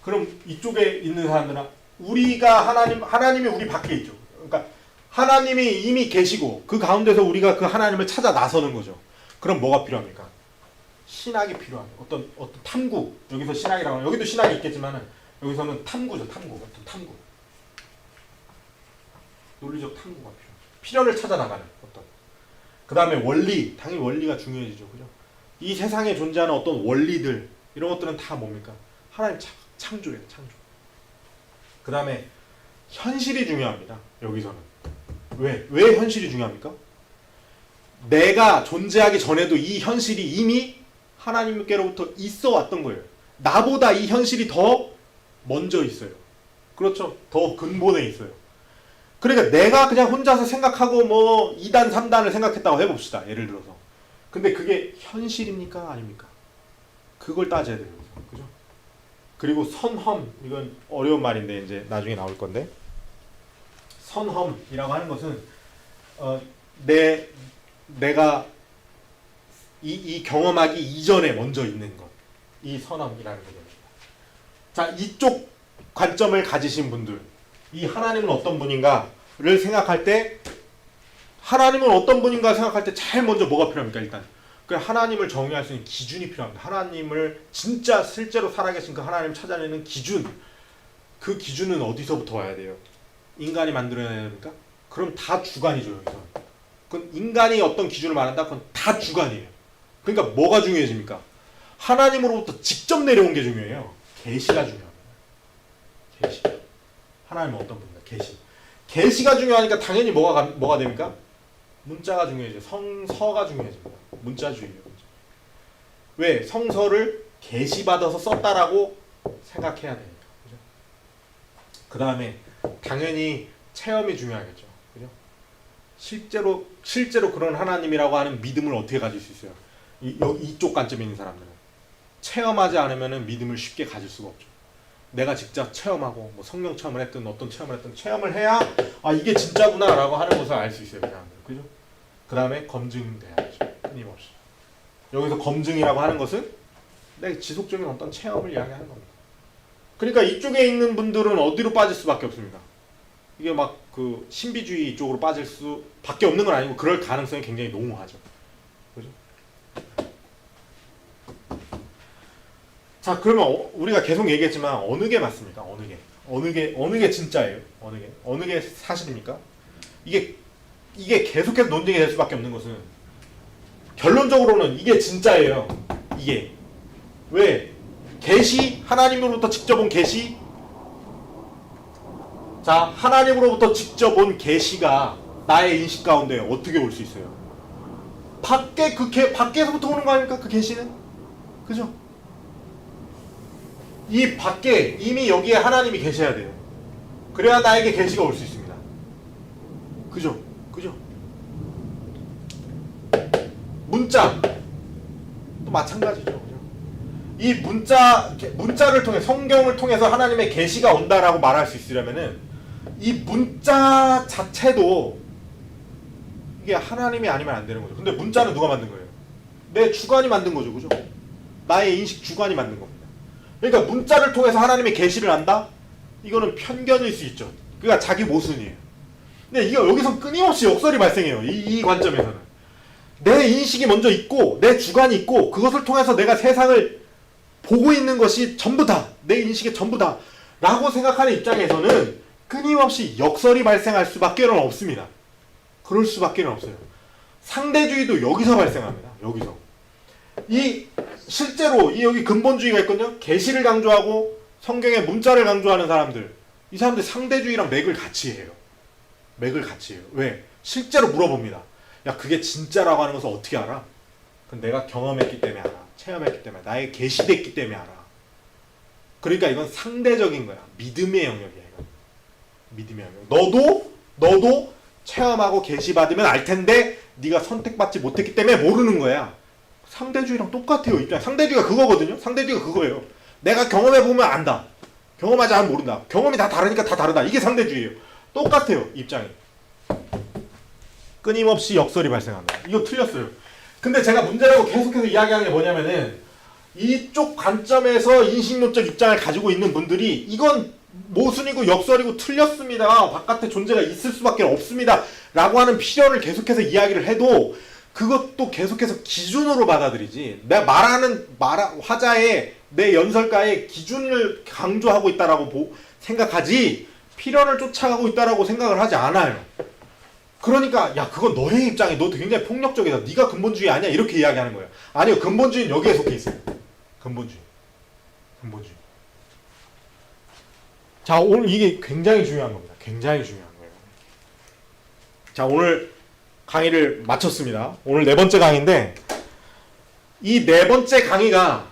그럼 이쪽에 있는 사람들은 우리가 하나님이 우리 밖에 있죠. 그러니까 하나님이 이미 계시고 그 가운데서 우리가 그 하나님을 찾아 나서는 거죠. 그럼 뭐가 필요합니까? 신학이 필요합니다. 어떤 탐구. 여기서 신학이라고 하면 여기도 신학이 있겠지만은 여기서는 탐구죠. 어떤 탐구. 논리적 탐구가 필요를 찾아 나가는 어떤. 그 다음에 원리. 당연히 원리가 중요해지죠. 그죠? 이 세상에 존재하는 어떤 원리들 이런 것들은 다 뭡니까? 하나님 창조예요. 창조. 그 다음에 현실이 중요합니다. 여기서는. 왜 현실이 중요합니까? 내가 존재하기 전에도 이 현실이 이미 하나님께로부터 있어 왔던 거예요. 나보다 이 현실이 더 먼저 있어요. 그렇죠? 더 근본에 있어요. 그러니까 내가 그냥 혼자서 생각하고 뭐 2단, 3단을 생각했다고 해봅시다. 예를 들어서. 근데 그게 현실입니까? 아닙니까? 그걸 따져야 돼요. 그죠? 그리고 선험. 이건 어려운 말인데 이제 나중에 나올 건데. 선험이라고 하는 것은 내가 이 경험하기 이전에 먼저 있는 것. 이 선험이라는 거입니다. 자, 이쪽 관점을 가지신 분들, 이 하나님은 어떤 분인가를 생각할 때, 하나님은 어떤 분인가 생각할 때 제일 먼저 뭐가 필요합니까? 일단 그 하나님을 정의할 수 있는 기준이 필요합니다. 하나님을 진짜 실제로 살아계신 그 하나님을 찾아내는 기준, 그 기준은 어디서부터 와야 돼요? 인간이 만들어내야 됩니까? 그럼 다 주관이죠. 여기서 그건 인간이 어떤 기준을 말한다? 그건 다 주관이에요. 그러니까 뭐가 중요해집니까? 하나님으로부터 직접 내려온 게 중요해요. 계시가 중요합니다. 계시. 하나님은 어떤 분인가? 계시. 계시가 중요하니까 당연히 뭐가 됩니까? 문자가 중요해져요. 성서가 중요해집니다. 문자주의예요. 왜? 성서를 계시받아서 썼다라고 생각해야 되니까. 그죠? 그 다음에 당연히 체험이 중요하겠죠. 그죠? 실제로 그런 하나님이라고 하는 믿음을 어떻게 가질 수 있어요? 이쪽 관점에 있는 사람들은 체험하지 않으면 믿음을 쉽게 가질 수가 없죠. 내가 직접 체험하고 뭐 성령 체험을 했든 어떤 체험을 했든 체험을 해야 아 이게 진짜구나 라고 하는 것을 알 수 있어요. 그 사람들. 그죠? 그 다음에 검증돼야죠. 끊임없이. 여기서 검증이라고 하는 것은 내 지속적인 어떤 체험을 이야기하는 겁니다. 그러니까 이쪽에 있는 분들은 어디로 빠질 수밖에 없습니다. 이게 막 그 신비주의 쪽으로 빠질 수밖에 없는 건 아니고 그럴 가능성이 굉장히 농후하죠. 그죠? 자, 그러면 우리가 계속 얘기했지만 어느 게 맞습니까? 어느 게 진짜예요? 어느 게 사실입니까? 이게 계속해서 논쟁이 될 수밖에 없는 것은 결론적으로는 이게 진짜예요. 이게 왜? 계시, 하나님으로부터 직접 온 계시. 자, 하나님으로부터 직접 온 계시가 나의 인식 가운데 어떻게 올 수 있어요? 밖에서부터 오는 거 아닙니까? 그 계시는? 그죠? 이 밖에 이미 여기에 하나님이 계셔야 돼요. 그래야 나에게 계시가 올 수 있습니다. 그죠? 문자 또 마찬가지죠. 그죠? 이 문자를 통해 성경을 통해서 하나님의 계시가 온다라고 말할 수 있으려면은 이 문자 자체도 이게 하나님이 아니면 안 되는 거죠. 근데 문자는 누가 만든 거예요? 내 주관이 만든 거죠. 그죠? 나의 인식 주관이 만든 겁니다. 그러니까 문자를 통해서 하나님의 계시를 안다? 이거는 편견일 수 있죠. 그러니까 자기 모순이에요. 근데 이거 여기서 끊임없이 역설이 발생해요. 이 관점에서는. 내 인식이 먼저 있고 내 주관이 있고 그것을 통해서 내가 세상을 보고 있는 것이 전부다. 내 인식의 전부다. 라고 생각하는 입장에서는 끊임없이 역설이 발생할 수밖에 없습니다. 그럴 수밖에 없어요. 상대주의도 여기서 발생합니다. 여기서. 실제로 여기 근본주의가 있거든요. 계시를 강조하고 성경의 문자를 강조하는 사람들. 이 사람들 상대주의랑 맥을 같이 해요. 왜? 실제로 물어봅니다. 야, 그게 진짜라고 하는 것을 어떻게 알아? 그건 내가 경험했기 때문에 알아. 체험했기 때문에. 나의 계시됐기 때문에 알아. 그러니까 이건 상대적인 거야. 믿음의 영역이야. 이건. 믿음의 영역. 너도 체험하고 계시받으면 알 텐데 네가 선택받지 못했기 때문에 모르는 거야. 상대주의랑 똑같아요. 입장. 상대주의가 그거거든요. 상대주의가 그거예요. 내가 경험해보면 안다. 경험하지 않으면 모른다. 경험이 다 다르니까 다 다르다. 이게 상대주의예요. 똑같아요. 입장이. 끊임없이 역설이 발생한다. 이거 틀렸어요. 근데 제가 문제라고 계속해서 이야기하는 게 뭐냐면은 이쪽 관점에서 인식론적 입장을 가지고 있는 분들이 이건 모순이고 역설이고 틀렸습니다. 바깥에 존재가 있을 수밖에 없습니다. 라고 하는 필연을 계속해서 이야기를 해도 그것도 계속해서 기준으로 받아들이지. 내가 말하는 화자의 내 연설가의 기준을 강조하고 있다라고 생각하지 필연을 쫓아가고 있다라고 생각을 하지 않아요. 그러니까 야 그건 너의 입장이 너 굉장히 폭력적이다. 네가 근본주의 아니야 이렇게 이야기하는 거예요. 아니요 근본주의는 여기에 속해 있어요. 근본주의. 자 오늘 이게 굉장히 중요한 겁니다. 굉장히 중요한 거예요. 자 오늘 강의를 마쳤습니다. 오늘 네 번째 강의인데 이 네 번째 강의가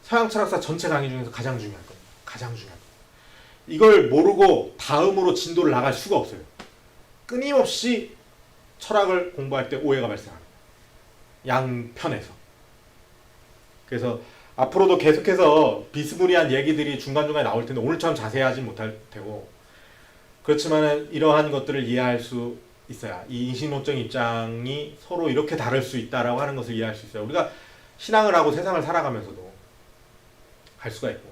서양 철학사 전체 강의 중에서 가장 중요한 겁니다. 가장 중요한 겁니다. 이걸 모르고 다음으로 진도를 나갈 수가 없어요. 끊임없이 철학을 공부할 때 오해가 발생합니다. 양편에서. 그래서 앞으로도 계속해서 비스무리한 얘기들이 중간중간에 나올 텐데 오늘처럼 자세하진 못할 테고 그렇지만 이러한 것들을 이해할 수 있어야 이 인식론적 입장이 서로 이렇게 다를 수 있다라고 하는 것을 이해할 수 있어요. 우리가 신앙을 하고 세상을 살아가면서도 할 수가 있고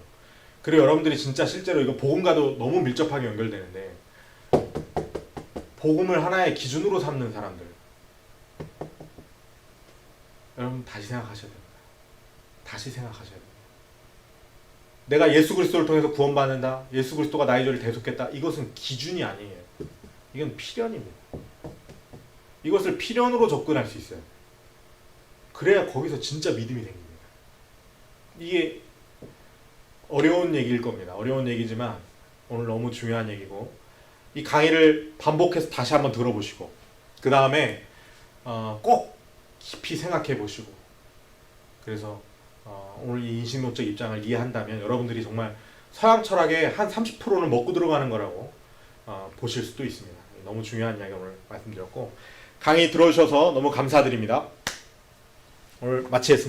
그리고 여러분들이 진짜 실제로 이거 복음과도 너무 밀접하게 연결되는데, 복음을 하나의 기준으로 삼는 사람들, 여러분 다시 생각하셔야 됩니다. 다시 생각하셔야 됩니다. 내가 예수 그리스도를 통해서 구원받는다, 예수 그리스도가 나의 죄를 대속했다, 이것은 기준이 아니에요. 이건 필연입니다. 이것을 필연으로 접근할 수 있어요. 그래야 거기서 진짜 믿음이 생깁니다. 이게 어려운 얘기일 겁니다. 어려운 얘기지만 오늘 너무 중요한 얘기고, 이 강의를 반복해서 다시 한번 들어보시고, 그 다음에 꼭 깊이 생각해 보시고, 그래서 오늘 이 인식론적 입장을 이해한다면 여러분들이 정말 서양 철학의 한 30%는 먹고 들어가는 거라고 보실 수도 있습니다. 너무 중요한 이야기 오늘 말씀드렸고, 강의 들어주셔서 너무 감사드립니다. 오늘 마치겠습니다.